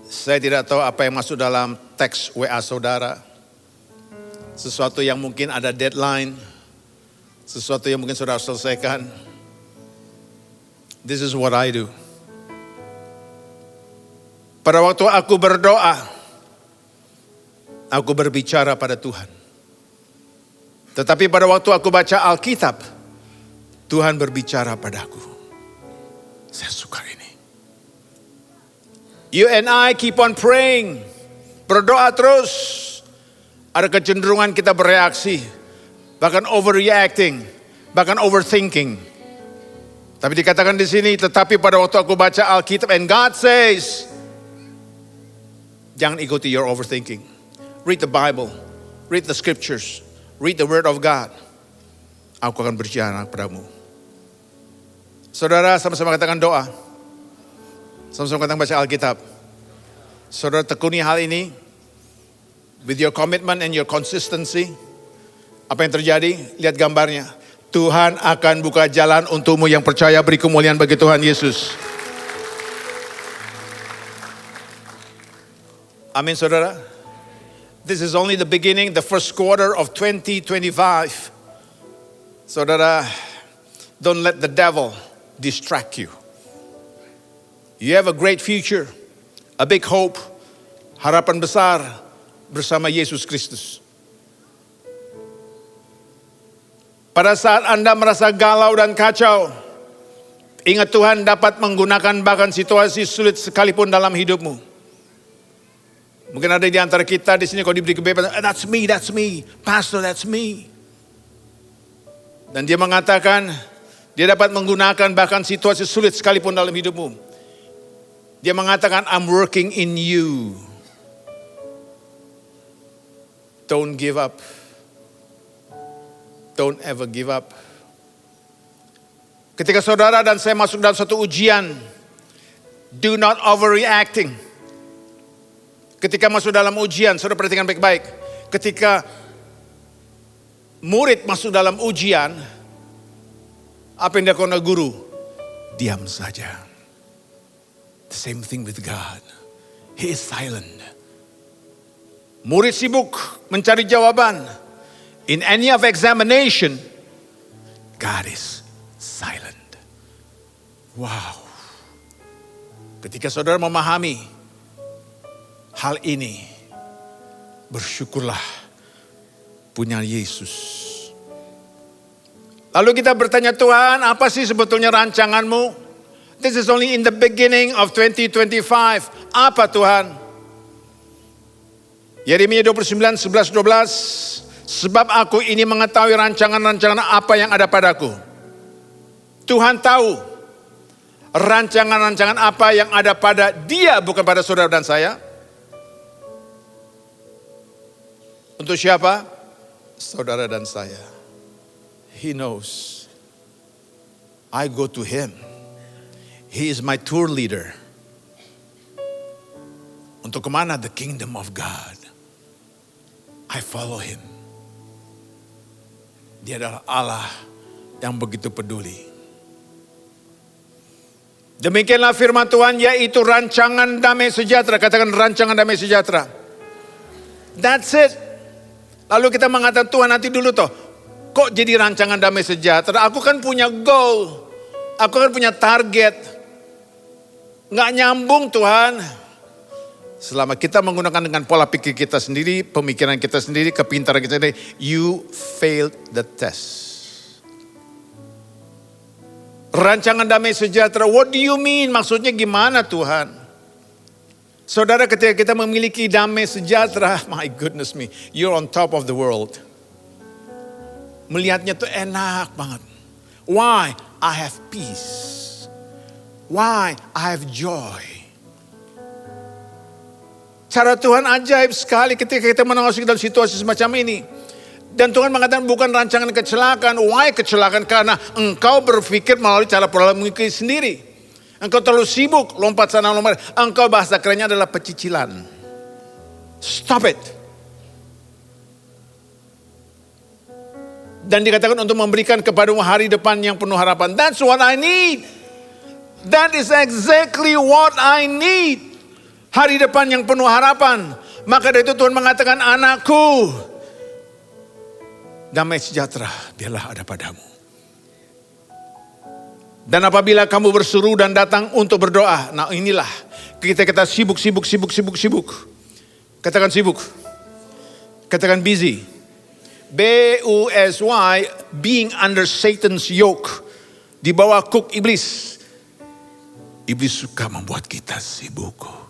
Saya tidak tahu apa yang masuk dalam teks WA saudara. Sesuatu yang mungkin ada deadline. Sesuatu yang mungkin saudara selesaikan. This is what I do. Pada waktu aku berdoa, aku berbicara pada Tuhan. Tetapi pada waktu aku baca Alkitab, Tuhan berbicara padaku. Saya suka ini. You and I keep on praying. Berdoa terus. Ada kecenderungan kita bereaksi. Bahkan overreacting. Bahkan overthinking. Tapi dikatakan di sini, tetapi pada waktu aku baca Alkitab, and God says, jangan ikuti your overthinking. Read the Bible. Read the scriptures. Read the word of God. Aku akan berbicara padamu. Saudara sama-sama katakan doa. Sama-sama katakan baca Alkitab. Saudara tekuni hal ini. With your commitment and your consistency. Apa yang terjadi? Lihat gambarnya. Tuhan akan buka jalan untukmu yang percaya. Beri kemuliaan bagi Tuhan Yesus. Amin saudara. This is only the beginning, the first quarter of 2025. Saudara, don't let the devil distract you. You have a great future, a big hope, harapan besar bersama Yesus Kristus. Pada saat Anda merasa galau dan kacau, ingat Tuhan dapat menggunakan bahkan situasi sulit sekalipun dalam hidupmu. Mungkin ada di antara kita di sini kalau diberi kebebasan, that's me, pastor, that's me. Dan dia mengatakan, dia dapat menggunakan bahkan situasi sulit sekalipun dalam hidupmu. Dia mengatakan, I'm working in you. Don't give up. Don't ever give up. Ketika saudara dan saya masuk dalam satu ujian, do not overreacting. Ketika masuk dalam ujian, saudara perhatikan baik-baik. Ketika murid masuk dalam ujian, apa yang dilakukan oleh guru? Diam saja. The same thing with God. He is silent. Murid sibuk mencari jawaban. In any of examination, God is silent. Wow. Ketika saudara memahami hal ini, bersyukurlah punya Yesus. Lalu kita bertanya, Tuhan, apa sih sebetulnya rancanganmu? This is only in the beginning of 2025. Apa Tuhan? Yeremia 29, 11, 12. Sebab aku ini mengetahui rancangan-rancangan apa yang ada padaku. Tuhan tahu rancangan-rancangan apa yang ada pada dia, bukan pada saudara dan saya. Untuk siapa? Saudara dan saya. He knows. I go to him. He is my tour leader. Untuk kemana? The kingdom of God. I follow him. Dia adalah Allah yang begitu peduli. Demikianlah firman Tuhan, yaitu rancangan damai sejahtera. Katakan rancangan damai sejahtera. That's it. Lalu kita mengatakan, Tuhan nanti dulu toh. Kok jadi rancangan damai sejahtera? Aku kan punya goal. Aku kan punya target. Nggak nyambung Tuhan. Selama kita menggunakan dengan pola pikir kita sendiri, pemikiran kita sendiri, kepintaran kita sendiri, you failed the test. Rancangan damai sejahtera, what do you mean? Maksudnya gimana Tuhan? Saudara, ketika kita memiliki damai sejahtera, my goodness me, you're on top of the world. Melihatnya tuh enak banget. Why? I have peace. Why? I have joy. Cara Tuhan ajaib sekali ketika kita mengawasi dalam situasi semacam ini. Dan Tuhan mengatakan bukan rancangan kecelakaan. Why kecelakaan? Karena engkau berpikir melalui cara pola pikir sendiri. Engkau terlalu sibuk, lompat sana lompat. Engkau bahasa kerennya adalah pecicilan. Stop it. Dan dikatakan untuk memberikan kepadamu hari depan yang penuh harapan. That's what I need. That is exactly what I need. Hari depan yang penuh harapan. Maka dari itu Tuhan mengatakan, anakku, damai sejahtera biarlah ada padamu. Dan apabila kamu berseru dan datang untuk berdoa. Nah inilah kita sibuk. Katakan sibuk. Katakan busy. B-U-S-Y, being under Satan's yoke. Di bawah kuk iblis. Iblis suka membuat kita sibuk.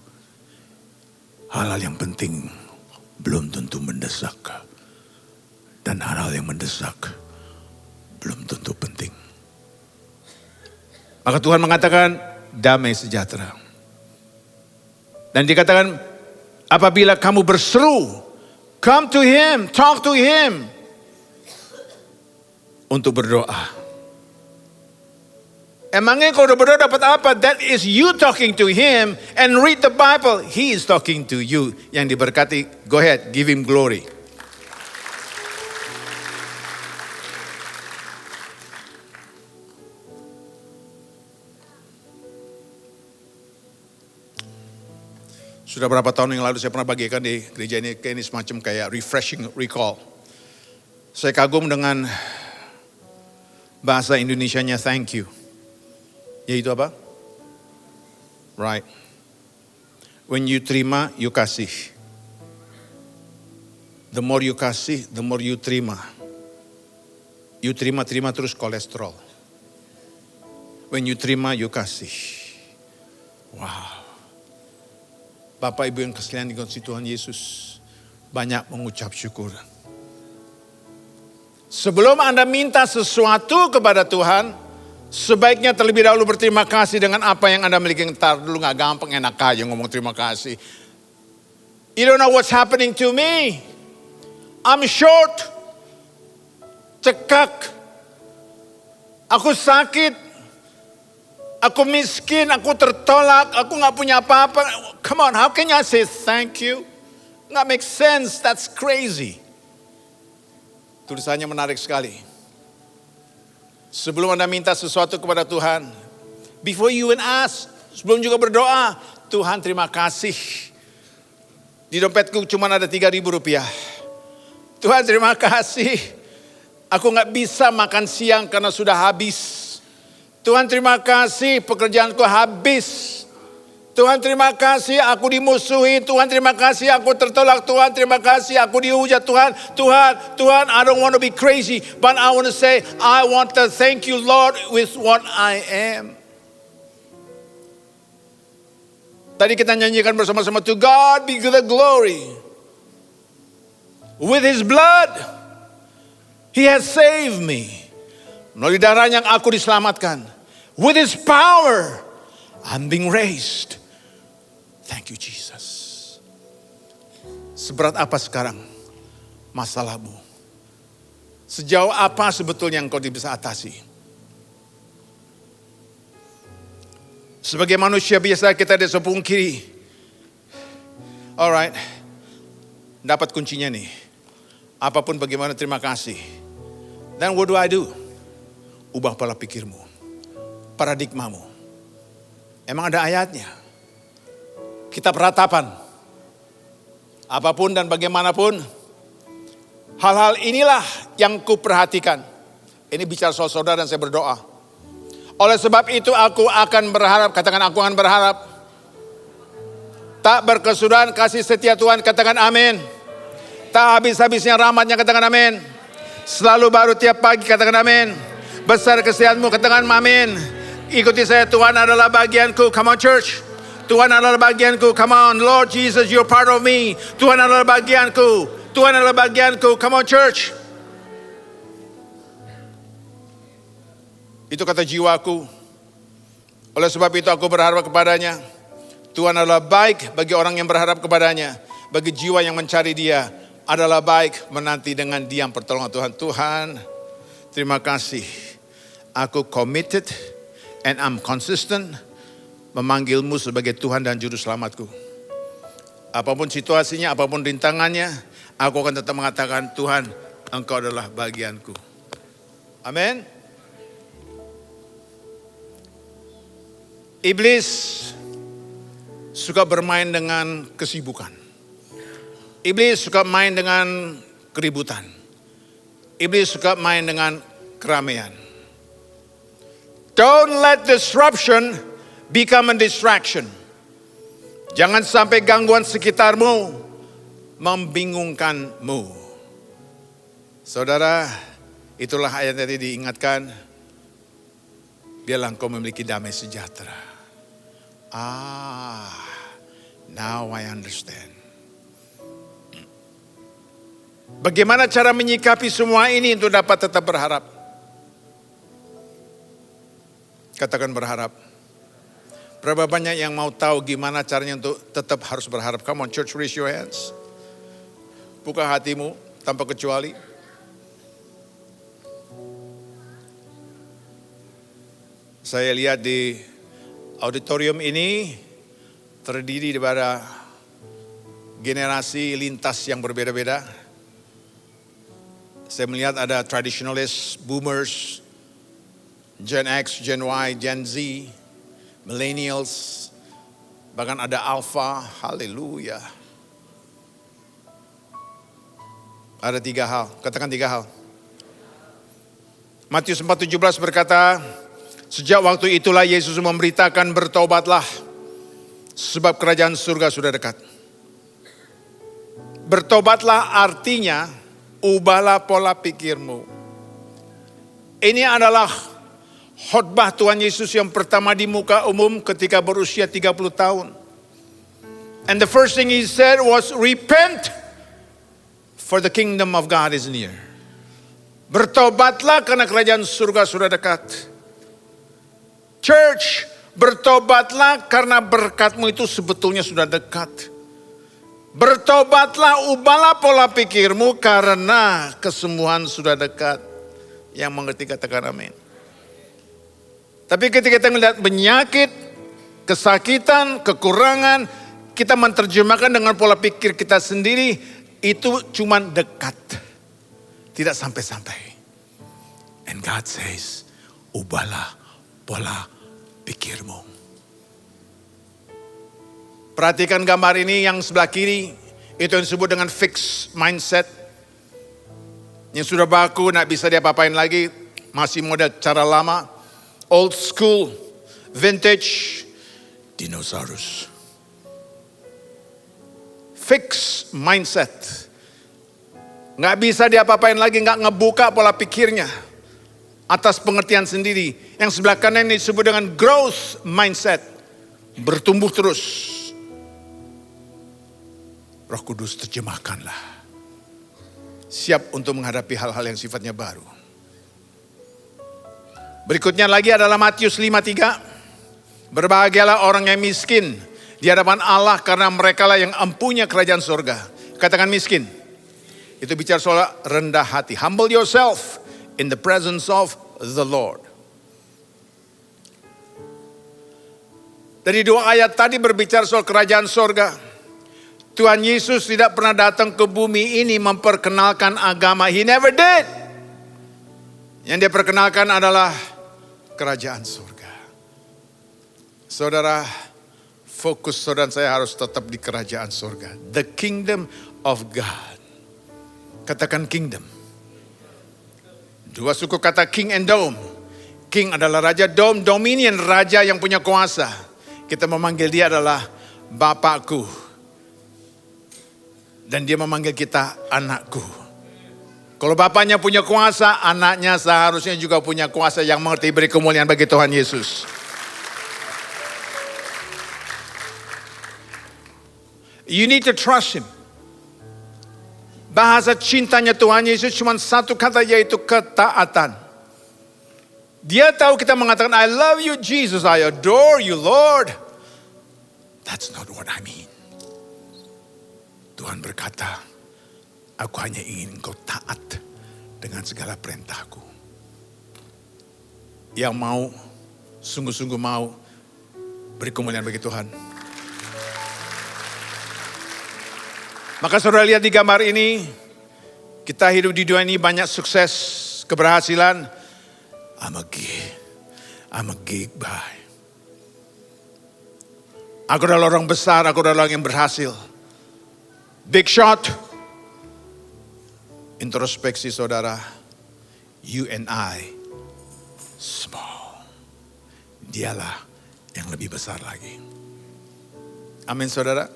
Hal-hal yang penting belum tentu mendesak. Dan hal-hal yang mendesak belum tentu penting. Maka Tuhan mengatakan damai sejahtera. Dan dikatakan apabila kamu berseru, come to him, talk to him. Untuk berdoa. Emangnya kalau berdoa dapat apa? That is you talking to him and read the Bible. He is talking to you. Yang diberkati, go ahead, give him glory. Sudah berapa tahun yang lalu saya pernah bagikan di gereja ini, kayak ini semacam kayak refreshing recall. Saya kagum dengan bahasa Indonesianya thank you. Yaitu apa? Right. When you terima, you kasih. The more you kasih, the more you terima. You terima terus kolesterol. When you terima, you kasih. Wow. Bapak Ibu yang sekalian dikasihi Tuhan Yesus, banyak mengucap syukur. Sebelum Anda minta sesuatu kepada Tuhan, sebaiknya terlebih dahulu berterima kasih dengan apa yang Anda miliki. Ntar dulu gak gampang, enak aja ngomong terima kasih. You don't know what's happening to me. I'm short, cekak, aku sakit, aku miskin, aku tertolak, aku gak punya apa-apa. Come on, how can you say thank you? Nggak make sense, that's crazy. Tulisannya menarik sekali. Sebelum Anda minta sesuatu kepada Tuhan, before you even ask, sebelum juga berdoa, Tuhan terima kasih. Di dompetku cuma ada 3.000 rupiah. Tuhan terima kasih. Aku gak bisa makan siang karena sudah habis. Tuhan terima kasih pekerjaanku habis. Tuhan terima kasih aku dimusuhi. Tuhan terima kasih aku tertolak. Tuhan terima kasih aku dihujat. Tuhan, I don't want to be crazy. But I want to say, I want to thank you Lord with what I am. Tadi kita nyanyikan bersama-sama, to God be the glory. With His blood, He has saved me. Melalui darahnya aku diselamatkan. With His power, I'm being raised. Thank you Jesus. Seberat apa sekarang masalahmu? Sejauh apa sebetulnya engkau bisa atasi? Sebagai manusia biasa kita disepungkiri. Alright, dapat kuncinya nih. Apapun bagaimana terima kasih. Then what do I do? Ubah pola pikirmu, paradigmamu. Emang ada ayatnya. Kitab Ratapan. Apapun dan bagaimanapun, hal-hal inilah yang kuperhatikan. Ini bicara soal saudara dan saya berdoa. Oleh sebab itu aku akan berharap, katakan aku akan berharap. Tak berkesudahan kasih setia Tuhan, katakan amin. Tak habis-habisnya rahmatnya, katakan amin. Selalu baru tiap pagi, katakan amin. Besar kesetiaanmu, katakan amin. Ikuti saya, Tuhan adalah bagianku. Come on church. Tuhan adalah bagianku. Come on Lord Jesus, you're part of me. Tuhan adalah bagianku. Tuhan adalah bagianku. Come on church. Itu kata jiwaku. Oleh sebab itu aku berharap kepadanya. Tuhan adalah baik bagi orang yang berharap kepadanya. Bagi jiwa yang mencari Dia adalah baik menanti dengan diam pertolongan Tuhan. Tuhan, terima kasih. Aku committed and I'm consistent memanggilmu sebagai Tuhan dan Juru Selamatku. Apapun situasinya, apapun rintangannya, aku akan tetap mengatakan, Tuhan, Engkau adalah bagianku. Amin. Iblis suka bermain dengan kesibukan. Iblis suka main dengan keributan. Iblis suka main dengan keramaian. Don't let disruption become a distraction. Jangan sampai gangguan sekitarmu membingungkanmu. Saudara, itulah ayat tadi diingatkan. Biarlah engkau memiliki damai sejahtera. Now I understand. Bagaimana cara menyikapi semua ini untuk dapat tetap berharap? Katakan berharap. Berapa banyak yang mau tahu gimana caranya untuk tetap harus berharap? Come on church, raise your hands. Buka hatimu tanpa kecuali. Saya lihat di auditorium ini terdiri daripada generasi lintas yang berbeda-beda. Saya melihat ada traditionalists, boomers, Gen X, Gen Y, Gen Z, millennials, bahkan ada alpha, haleluya. Ada 3 hal, katakan 3 hal. Matius 4:17 berkata, sejak waktu itulah Yesus memberitakan bertobatlah, sebab kerajaan surga sudah dekat. Bertobatlah artinya, ubahlah pola pikirmu. Ini adalah khotbah Tuhan Yesus yang pertama di muka umum ketika berusia 30 tahun. And the first thing he said was, repent, for the kingdom of God is near. Bertobatlah karena kerajaan surga sudah dekat. Church, bertobatlah karena berkatmu itu sebetulnya sudah dekat. Bertobatlah, ubahlah pola pikirmu karena kesembuhan sudah dekat. Yang mengerti katakan amin. Tapi ketika kita melihat penyakit, kesakitan, kekurangan, kita menerjemahkan dengan pola pikir kita sendiri, itu cuma dekat. Tidak sampai-sampai. And God says, ubahlah pola pikirmu. Perhatikan gambar ini yang sebelah kiri, itu yang disebut dengan fixed mindset. Yang sudah baku, tidak bisa diapa-apain lagi, masih model cara lama. Old school, vintage, dinosaurus. Fixed mindset. Nggak bisa diapa-apain lagi, nggak ngebuka pola pikirnya. Atas pengertian sendiri. Yang sebelah kanan ini disebut dengan growth mindset. Bertumbuh terus. Roh Kudus terjemahkanlah. Siap untuk menghadapi hal-hal yang sifatnya baru. Berikutnya lagi adalah Matius 5:3. Berbahagialah orang yang miskin di hadapan Allah karena merekalah yang empunya kerajaan surga. Katakan miskin. Itu bicara soal rendah hati. Humble yourself in the presence of the Lord. Dari dua ayat tadi berbicara soal kerajaan surga. Tuhan Yesus tidak pernah datang ke bumi ini memperkenalkan agama. He never did. Yang dia perkenalkan adalah kerajaan surga. Saudara, fokus saudara saya harus tetap di kerajaan surga. The kingdom of God. Katakan kingdom. Dua suku kata king and dome. King adalah raja, dome, dominion, raja yang punya kuasa. Kita memanggil dia adalah Bapakku. Dan dia memanggil kita anakku. Kalau bapaknya punya kuasa, anaknya seharusnya juga punya kuasa yang mengerti beri kemuliaan bagi Tuhan Yesus. You need to trust Him. Bahasa cintanya Tuhan Yesus cuma satu kata, yaitu ketaatan. Dia tahu kita mengatakan, I love you Jesus, I adore you Lord. That's not what I mean. Tuhan berkata, aku hanya ingin engkau taat dengan segala perintahku. Yang mau, sungguh-sungguh mau, beri kemuliaan bagi Tuhan. Maka saudara lihat di gambar ini, kita hidup di dunia ini banyak sukses, keberhasilan. I'm a gig guy. Aku adalah orang besar, aku adalah orang yang berhasil. Big shot. Introspeksi saudara. You and I small. Dialah yang lebih besar lagi. Amin saudara.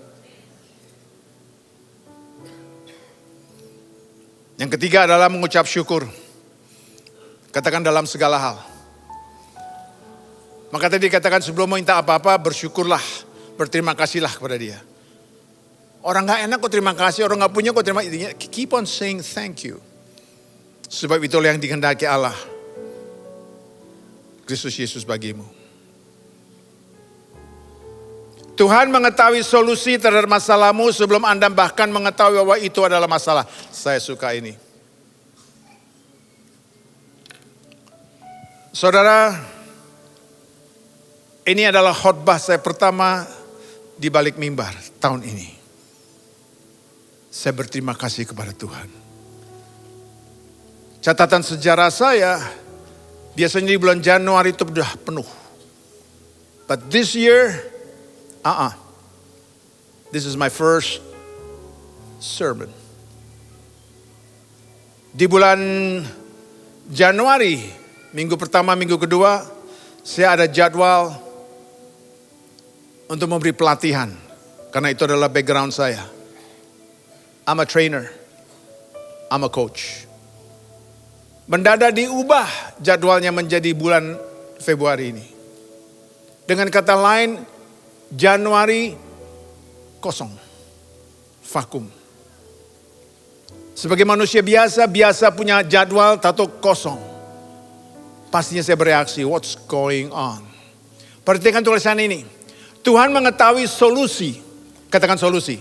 Yang ketiga adalah mengucap syukur. Katakan dalam segala hal. Maka tadi katakan sebelum minta apa-apa bersyukurlah. Berterima kasihlah kepada dia. Orang gak enak kok terima kasih, orang gak punya kok terima kasih. Keep on saying thank you. Sebab itulah yang dikehendaki Allah. Kristus Yesus bagimu. Tuhan mengetahui solusi terhadap masalahmu sebelum Anda bahkan mengetahui bahwa itu adalah masalah. Saya suka ini. Saudara, ini adalah khotbah saya pertama di balik mimbar tahun ini. Saya berterima kasih kepada Tuhan. Catatan sejarah saya, biasanya di bulan Januari itu sudah penuh. But this year, this is my first sermon. Di bulan Januari, minggu pertama, minggu kedua, saya ada jadwal untuk memberi pelatihan. Karena itu adalah background saya. I'm a trainer. I'm a coach. Mendadak diubah jadwalnya menjadi bulan Februari ini. Dengan kata lain, Januari kosong. Vakum. Sebagai manusia biasa punya jadwal, tato kosong. Pastinya saya bereaksi, what's going on? Perhatikan tulisan ini. Tuhan mengetahui solusi, katakan solusi,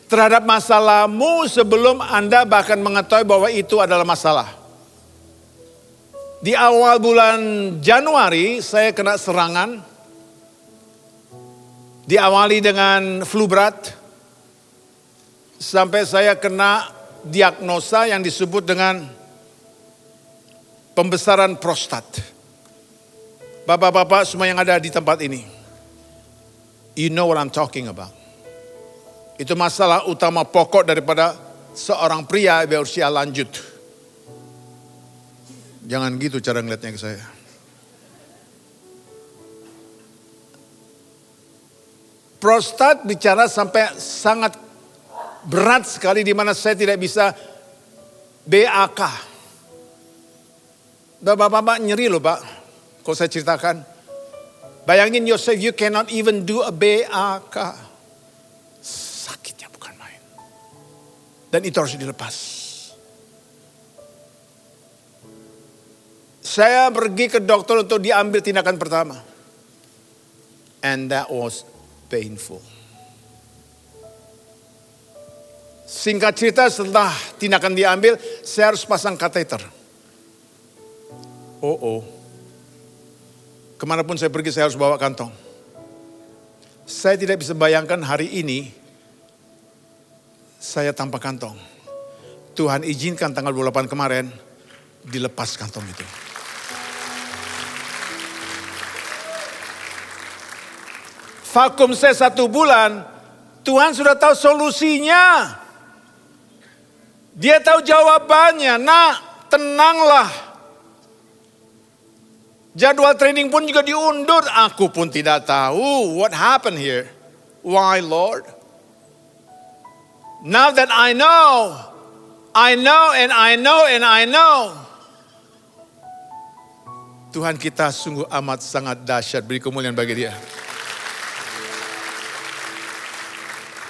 terhadap masalahmu sebelum Anda bahkan mengetahui bahwa itu adalah masalah. Di awal bulan Januari saya kena serangan. Diawali dengan flu berat. Sampai saya kena diagnosa yang disebut dengan pembesaran prostat. Bapak-bapak semua yang ada di tempat ini, you know what I'm talking about. Itu masalah utama pokok daripada seorang pria berusia lanjut. Jangan gitu cara ngeliatnya ke saya. Prostat bicara sampai sangat berat sekali di mana saya tidak bisa BAK. Bapak-bapak nyeri loh Pak. Kalau saya ceritakan, bayangin yourself, you cannot even do a BAK. Sakitnya bukan main. Dan itu harus dilepas. Saya pergi ke dokter untuk diambil tindakan pertama. And that was painful. Singkat cerita, setelah tindakan diambil, saya harus pasang kateter. Kemanapun saya pergi saya harus bawa kantong. Saya tidak bisa bayangkan hari ini saya tanpa kantong. Tuhan izinkan tanggal 28 kemarin dilepas kantong itu. Vakum saya 1 bulan, Tuhan sudah tahu solusinya. Dia tahu jawabannya. Nak, tenanglah. Jadwal training pun juga diundur. Aku pun tidak tahu what happened here. Why, Lord? Now that I know and I know. Tuhan kita sungguh amat sangat dahsyat. Beri kemuliaan bagi Dia.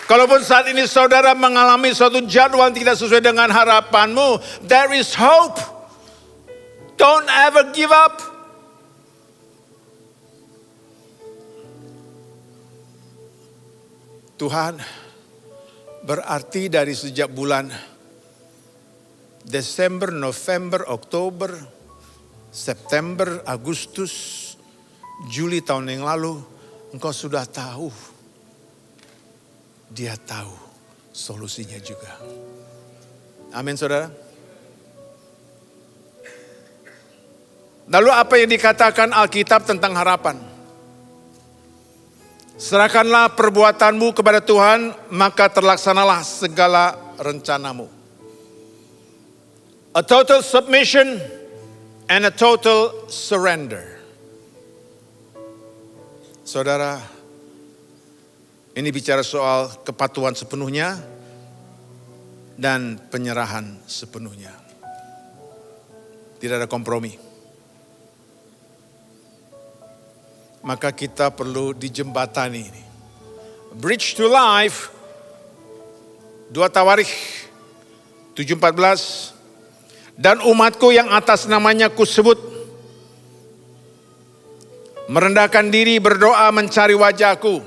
Kalaupun saat ini saudara mengalami suatu jadwal yang tidak sesuai dengan harapanmu, there is hope. Don't ever give up. Tuhan, berarti dari sejak bulan Desember, November, Oktober, September, Agustus, Juli tahun yang lalu, Engkau sudah tahu. Dia tahu solusinya juga. Amin saudara. Lalu apa yang dikatakan Alkitab tentang harapan? Serahkanlah perbuatanmu kepada Tuhan, maka terlaksanalah segala rencanamu. A total submission and a total surrender. Saudara, ini bicara soal kepatuhan sepenuhnya dan penyerahan sepenuhnya. Tidak ada kompromi. Maka kita perlu dijembatani ini. Bridge to Life, 2 Tawarikh 7:14. Dan umatku yang atas namanya kusebut, merendahkan diri, berdoa, mencari wajahku.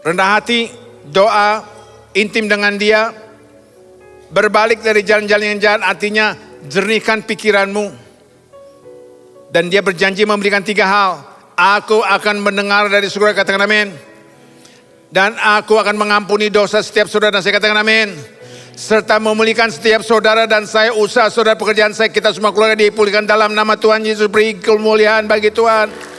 Rendah hati, doa, intim dengan Dia, berbalik dari jalan-jalan yang jahat, artinya jernihkan pikiranmu. Dan Dia berjanji memberikan 3 hal. Aku akan mendengar dari surga, katakan amin. Dan aku akan mengampuni dosa setiap saudara, dan saya katakan amin. Serta memulihkan setiap saudara, dan saya usaha saudara, pekerjaan saya, kita semua keluarga dipulihkan dalam nama Tuhan Yesus. Beri kemuliaan bagi Tuhan.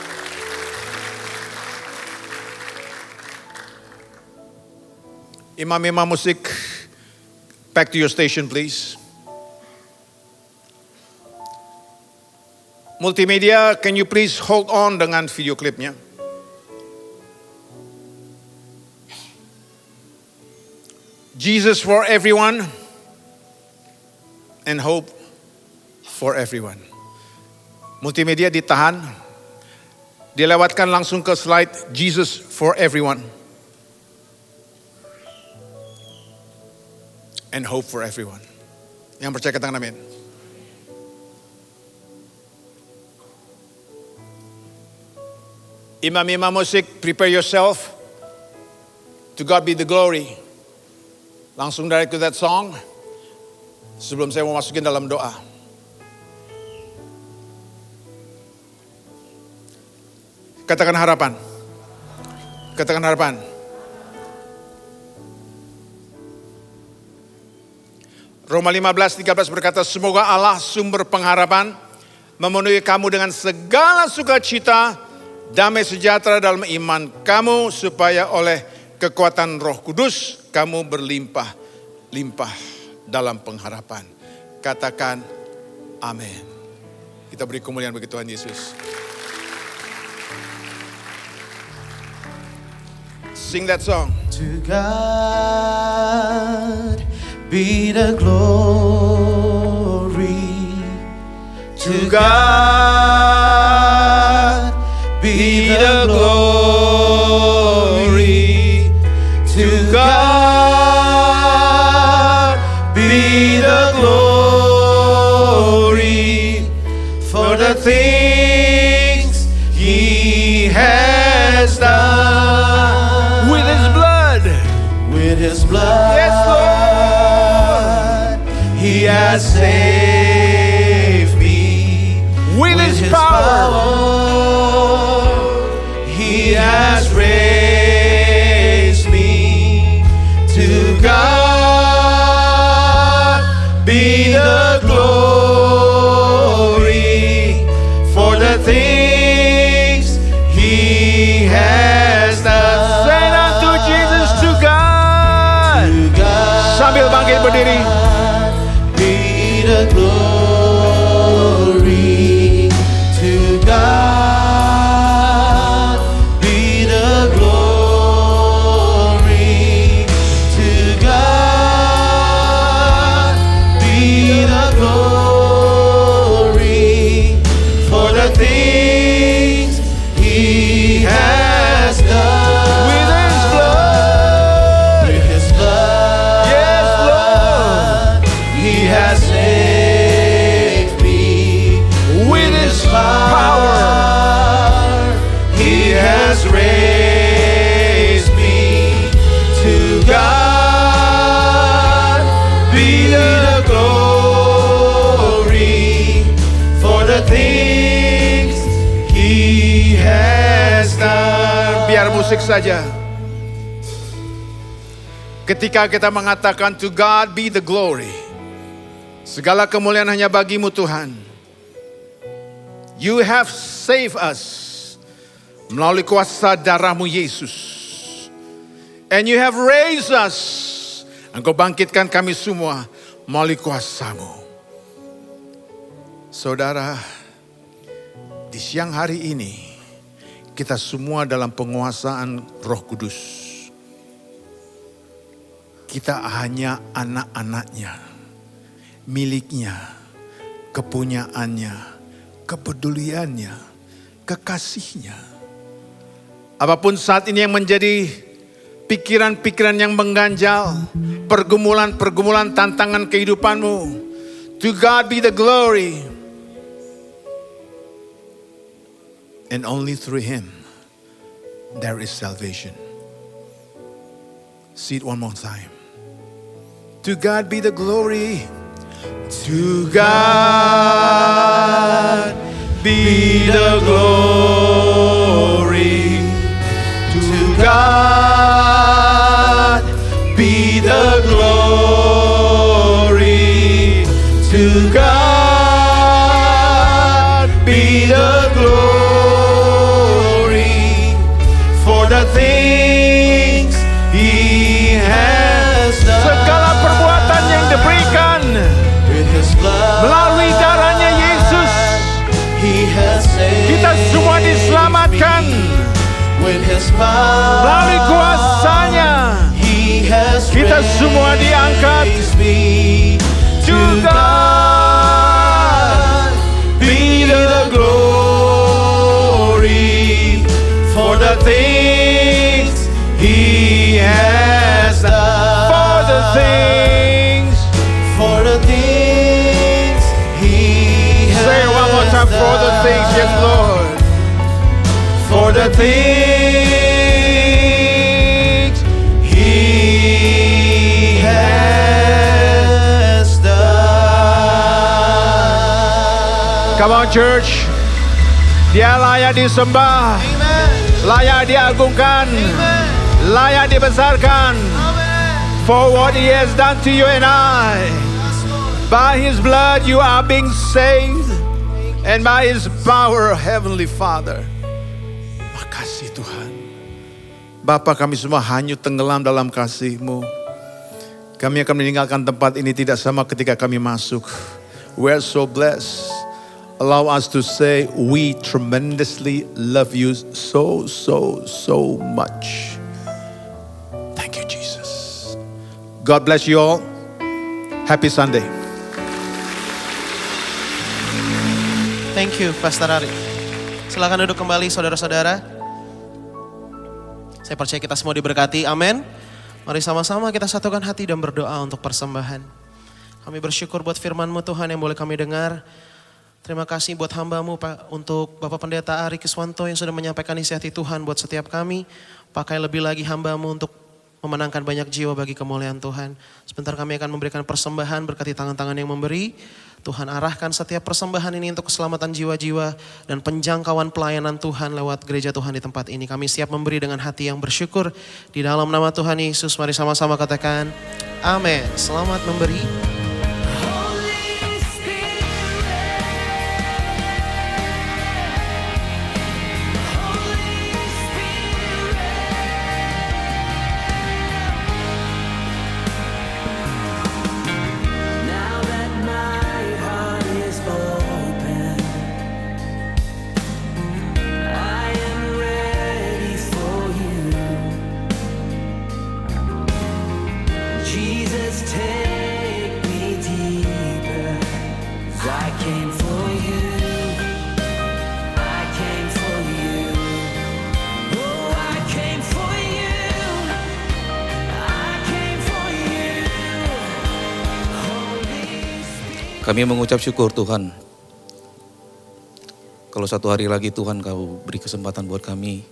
Imam-imam musik, back to your station please. Multimedia, can you please hold on dengan video klipnya? Jesus for everyone and hope for everyone. Multimedia ditahan, dilewatkan langsung ke slide Jesus for everyone. and hope for everyone. Yang percaya katakan amin. Imam-imam musik, prepare yourself. To God be the glory. Langsung direct to that song. Sebelum saya mau masukin dalam doa. Katakan harapan. Katakan harapan. Roma 15:13 berkata, semoga Allah sumber pengharapan memenuhi kamu dengan segala sukacita, damai sejahtera dalam iman kamu, supaya oleh kekuatan Roh Kudus kamu berlimpah-limpah dalam pengharapan. Katakan amin. Kita beri kemuliaan bagi Tuhan Yesus. Sing that song. To God be the glory. To God be the glory. To God be the glory for the things He has done. With His blood. With His blood. Yes, Lord. He has saved me. With His power. He has raised me. To God be the glory for the things He has done. Say unto Jesus, to God. Sambil bangkit berdiri. Be the glory. To God be the glory. To God be the glory for the things He has done. With His blood. With His blood. Yes, Lord. He has saved me. With His power. He has raised me. To God be the glory for the things He has done. Biar musik saja. Ketika kita mengatakan to God be the glory, segala kemuliaan hanya bagi-Mu Tuhan. You have saved us melalui kuasa darah-Mu Yesus. And you have raised us. Engkau bangkitkan kami semua melalui kuasa-Mu. Saudara, di siang hari ini kita semua dalam penguasaan Roh Kudus. Kita hanya anak-anaknya, miliknya, kepunyaannya, kepeduliannya, kekasihnya. Apapun saat ini yang menjadi pikiran-pikiran yang mengganjal, pergumulan-pergumulan tantangan kehidupanmu, to God be the glory. And only through Him there is salvation. See it one more time. To God be the glory. To God be the glory. To God be the glory. To God be the glory for the things He has done. Segala perbuatan yang diberikan melalui darahnya Yesus, kita semua diselamatkan. Melalui kuasanya, kita semua diangkat. To God be the glory for the things He has done. For the things For the things, yes Lord. For the things He has done. Come on church. Dia layak disembah. Layak diagungkan. Layak dibesarkan. For what He has done to you and I. By His blood you are being saved. And by His power, Heavenly Father. Makasih Tuhan. Bapa, kami semua hanyut tenggelam dalam kasih-Mu. Kami akan meninggalkan tempat ini tidak sama ketika kami masuk. We are so blessed. Allow us to say, we tremendously love you so much. Thank you, Jesus. God bless you all. Happy Sunday. Thank you, Pastor Ari. Silakan duduk kembali saudara-saudara. Saya percaya kita semua diberkati, amin. Mari sama-sama kita satukan hati dan berdoa untuk persembahan. Kami bersyukur buat firman-Mu Tuhan yang boleh kami dengar. Terima kasih buat hamba-Mu Pak, untuk Bapak Pendeta Ari Kiswanto yang sudah menyampaikan isi hati Tuhan buat setiap kami. Pakai lebih lagi hamba-Mu untuk memenangkan banyak jiwa bagi kemuliaan Tuhan. Sebentar kami akan memberikan persembahan, berkati tangan-tangan yang memberi. Tuhan arahkan setiap persembahan ini untuk keselamatan jiwa-jiwa dan penjangkauan pelayanan Tuhan lewat gereja Tuhan di tempat ini. Kami siap memberi dengan hati yang bersyukur. Di dalam nama Tuhan Yesus, mari sama-sama katakan amin. Selamat memberi. Now that my heart is open, I am ready for you. Jesus, take me deeper. 'Cause I came for you. I came for you. Oh, I came for you. I came for you. Kami mengucap syukur Tuhan. Kalau satu hari lagi Tuhan Kau beri kesempatan buat kami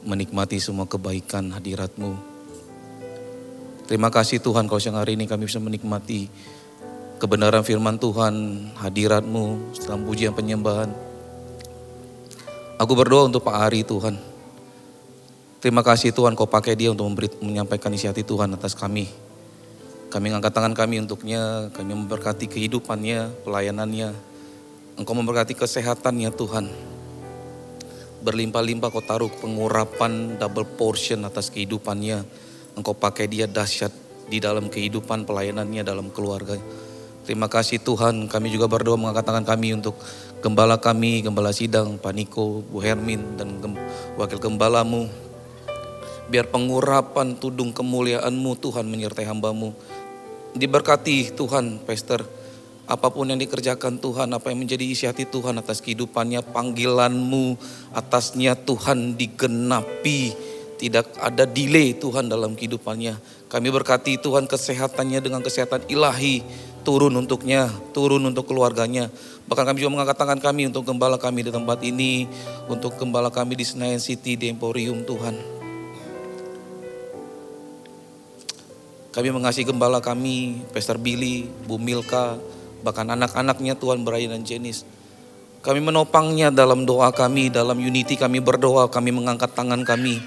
menikmati semua kebaikan hadirat-Mu. Terima kasih Tuhan kalau siang hari ini kami bisa menikmati kebenaran firman Tuhan, hadirat-Mu, dalam pujian penyembahan. Aku berdoa untuk Pak Ari Tuhan. Terima kasih Tuhan Kau pakai dia untuk menyampaikan isi hati Tuhan atas kami. Kami angkat tangan kami untuknya, kami memberkati kehidupannya, pelayanannya. Engkau memberkati kesehatannya Tuhan. Berlimpah-limpah Kau taruh pengurapan double portion atas kehidupannya. Engkau pakai dia dahsyat di dalam kehidupan pelayanannya dalam keluarga. Terima kasih Tuhan, kami juga berdoa mengangkat tangan kami untuk gembala kami, gembala sidang, Pak Niko, Bu Hermin, dan wakil gembalamu. Biar pengurapan tudung kemuliaan-Mu Tuhan menyertai hamba-Mu. Diberkati Tuhan, Pastor. Apapun yang dikerjakan Tuhan, apa yang menjadi isi hati Tuhan atas kehidupannya, panggilan-Mu atasnya Tuhan digenapi. Tidak ada delay Tuhan dalam kehidupannya. Kami berkati Tuhan kesehatannya dengan kesehatan ilahi. Turun untuknya, turun untuk keluarganya. Bahkan kami juga mengangkat tangan kami untuk gembala kami di tempat ini. Untuk gembala kami di Senayan City, di Emporium Tuhan. Kami mengasihi gembala kami, Pastor Billy, Bu Milka, bahkan anak-anaknya Tuhan Brian dan Janice. Kami menopangnya dalam doa kami, dalam unity kami berdoa, kami mengangkat tangan kami.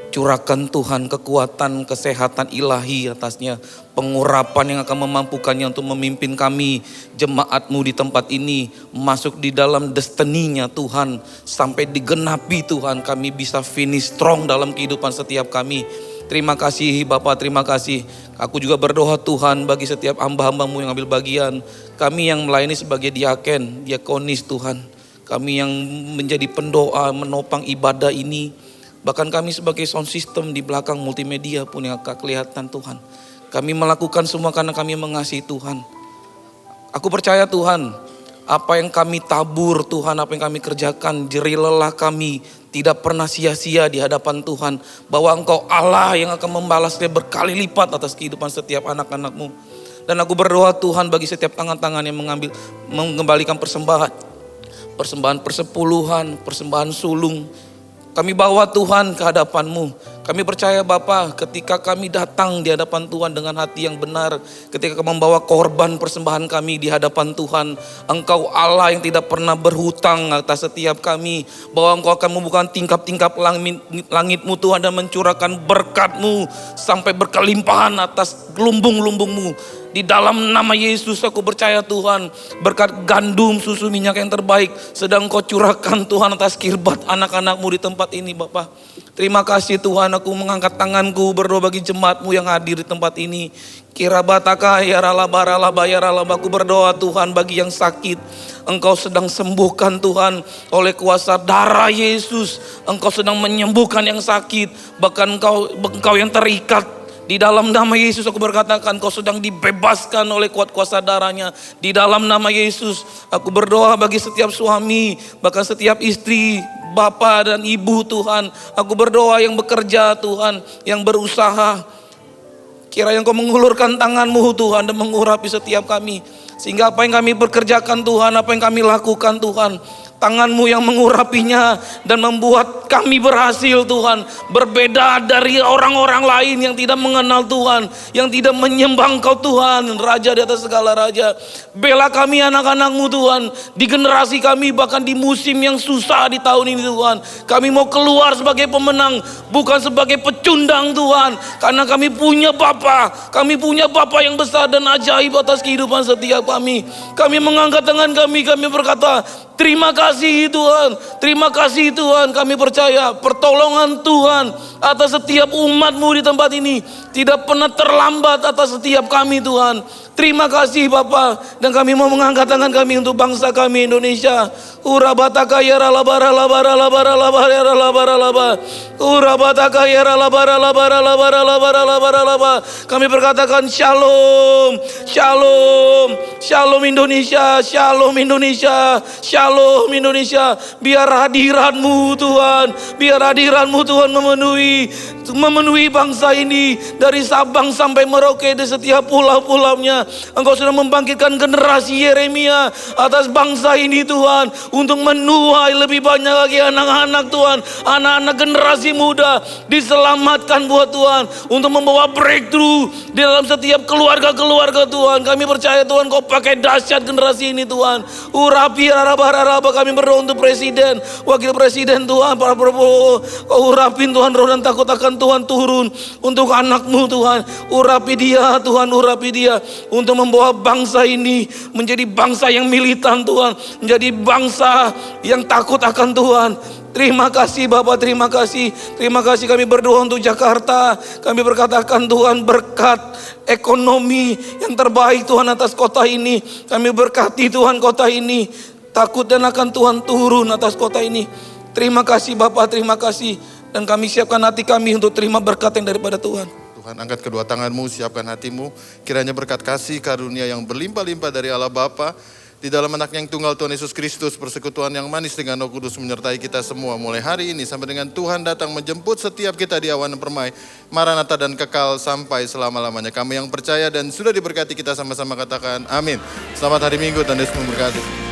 Curahkan Tuhan kekuatan, kesehatan ilahi atasnya. Pengurapan yang akan memampukannya untuk memimpin kami, jemaat-Mu di tempat ini. Masuk di dalam destiny-nya Tuhan. Sampai digenapi Tuhan, kami bisa finish strong dalam kehidupan setiap kami. Terima kasih Bapak, terima kasih. Aku juga berdoa Tuhan bagi setiap hamba-hamba-Mu yang ambil bagian. Kami yang melayani sebagai diaken, diakonis Tuhan. Kami yang menjadi pendoa, menopang ibadah ini. Bahkan kami sebagai sound system di belakang multimedia pun yang akan kelihatan Tuhan. Kami melakukan semua karena kami mengasihi Tuhan. Aku percaya Tuhan, apa yang kami tabur Tuhan, apa yang kami kerjakan, jerih lelah kami tidak pernah sia-sia di hadapan Tuhan. Bahwa Engkau Allah yang akan membalasnya berkali lipat atas kehidupan setiap anak-anak-Mu. Dan aku berdoa Tuhan bagi setiap tangan-tangan yang mengembalikan persembahan. persembahan persepuluhan, persembahan sulung. Kami bawa Tuhan ke hadapan-Mu. Kami percaya Bapa, ketika kami datang di hadapan Tuhan dengan hati yang benar, ketika kami membawa korban persembahan kami di hadapan Tuhan, Engkau Allah yang tidak pernah berhutang atas setiap kami, bahwa Engkau akan membuka tingkap-tingkap langit-Mu Tuhan dan mencurahkan berkat-Mu sampai berkelimpahan atas lumbung-lumbung-Mu. Di dalam nama Yesus aku percaya Tuhan, berkat gandum, susu, minyak yang terbaik sedang Kau curahkan Tuhan atas kirbat anak-anak-Mu di tempat ini Bapak. Terima kasih Tuhan, aku mengangkat tanganku berdoa bagi jemaat-Mu yang hadir di tempat ini. Kirabataka ya ralaba ya ralaba, aku berdoa Tuhan bagi yang sakit, Engkau sedang sembuhkan Tuhan oleh kuasa darah Yesus. Engkau sedang menyembuhkan yang sakit, bahkan engkau yang terikat. Di dalam nama Yesus aku berkatakan kau sedang dibebaskan oleh kuat kuasa darahnya. Di dalam nama Yesus aku berdoa bagi setiap suami, bahkan setiap istri, bapak dan ibu Tuhan. Aku berdoa yang bekerja Tuhan, yang berusaha. Kiranya Engkau mengulurkan tangan-Mu Tuhan dan mengurapi setiap kami. Sehingga apa yang kami bekerjakan Tuhan, apa yang kami lakukan Tuhan, tangan-Mu yang mengurapinya dan membuat kami berhasil Tuhan. Berbeda dari orang-orang lain yang tidak mengenal Tuhan, yang tidak menyembah Engkau Tuhan, Raja di atas segala raja. Bela kami anak-anak-Mu Tuhan, di generasi kami bahkan di musim yang susah di tahun ini Tuhan. Kami mau keluar sebagai pemenang, bukan sebagai pecundang Tuhan. Karena kami punya Bapa, kami punya Bapa yang besar dan ajaib atas kehidupan setiap kami. Kami mengangkat tangan kami berkata, terima kasih Tuhan, terima kasih Tuhan. Kami percaya pertolongan Tuhan atas setiap umat-Mu di tempat ini tidak pernah terlambat atas setiap kami Tuhan. Terima kasih Bapa, dan kami mau mengangkat tangan kami untuk bangsa kami Indonesia. Urabataka ya ralabara labara labara labara labara labara. Urabataka ya ralabara labara labara labara labara labara. Kami berkatakan shalom, shalom, shalom Indonesia, shalom Indonesia, shalom Indonesia. Biar hadirat-Mu Tuhan, biar hadirat-Mu Tuhan memenuhi bangsa ini dari Sabang sampai Merauke di setiap pulau-pulaunya. Engkau sudah membangkitkan generasi Yeremia atas bangsa ini Tuhan, untuk menuai lebih banyak lagi anak-anak Tuhan, anak-anak generasi muda diselamatkan buat Tuhan, untuk membawa breakthrough di dalam setiap keluarga-keluarga Tuhan. Kami percaya Tuhan Kau pakai dahsyat generasi ini Tuhan. Urapi raba-raba, kami berdoa untuk presiden, wakil presiden Tuhan, para Prabowo. Kau urapin Tuhan, roh dan takut akan Tuhan turun untuk anak-Mu Tuhan. Urapi dia Tuhan, urapi dia untuk membawa bangsa ini menjadi bangsa yang militan Tuhan, menjadi bangsa yang takut akan Tuhan. Terima kasih Bapak, terima kasih. Terima kasih, kami berdoa untuk Jakarta. Kami berkatakan Tuhan berkat ekonomi yang terbaik Tuhan atas kota ini. Kami berkati Tuhan kota ini. Takut dan akan Tuhan turun atas kota ini. Terima kasih Bapak, terima kasih. Dan kami siapkan hati kami untuk terima berkat yang daripada Tuhan. Tuhan, angkat kedua tanganmu, siapkan hatimu. Kiranya berkat kasih karunia yang berlimpah-limpah dari Allah Bapa, di dalam anaknya yang tunggal Tuhan Yesus Kristus, persekutuan yang manis dengan Roh Kudus menyertai kita semua mulai hari ini sampai dengan Tuhan datang menjemput setiap kita di awan permai, Maranatha dan kekal sampai selama-lamanya. Kami yang percaya dan sudah diberkati, kita sama-sama katakan amin. Selamat hari Minggu, Tuhan Yesus memberkati.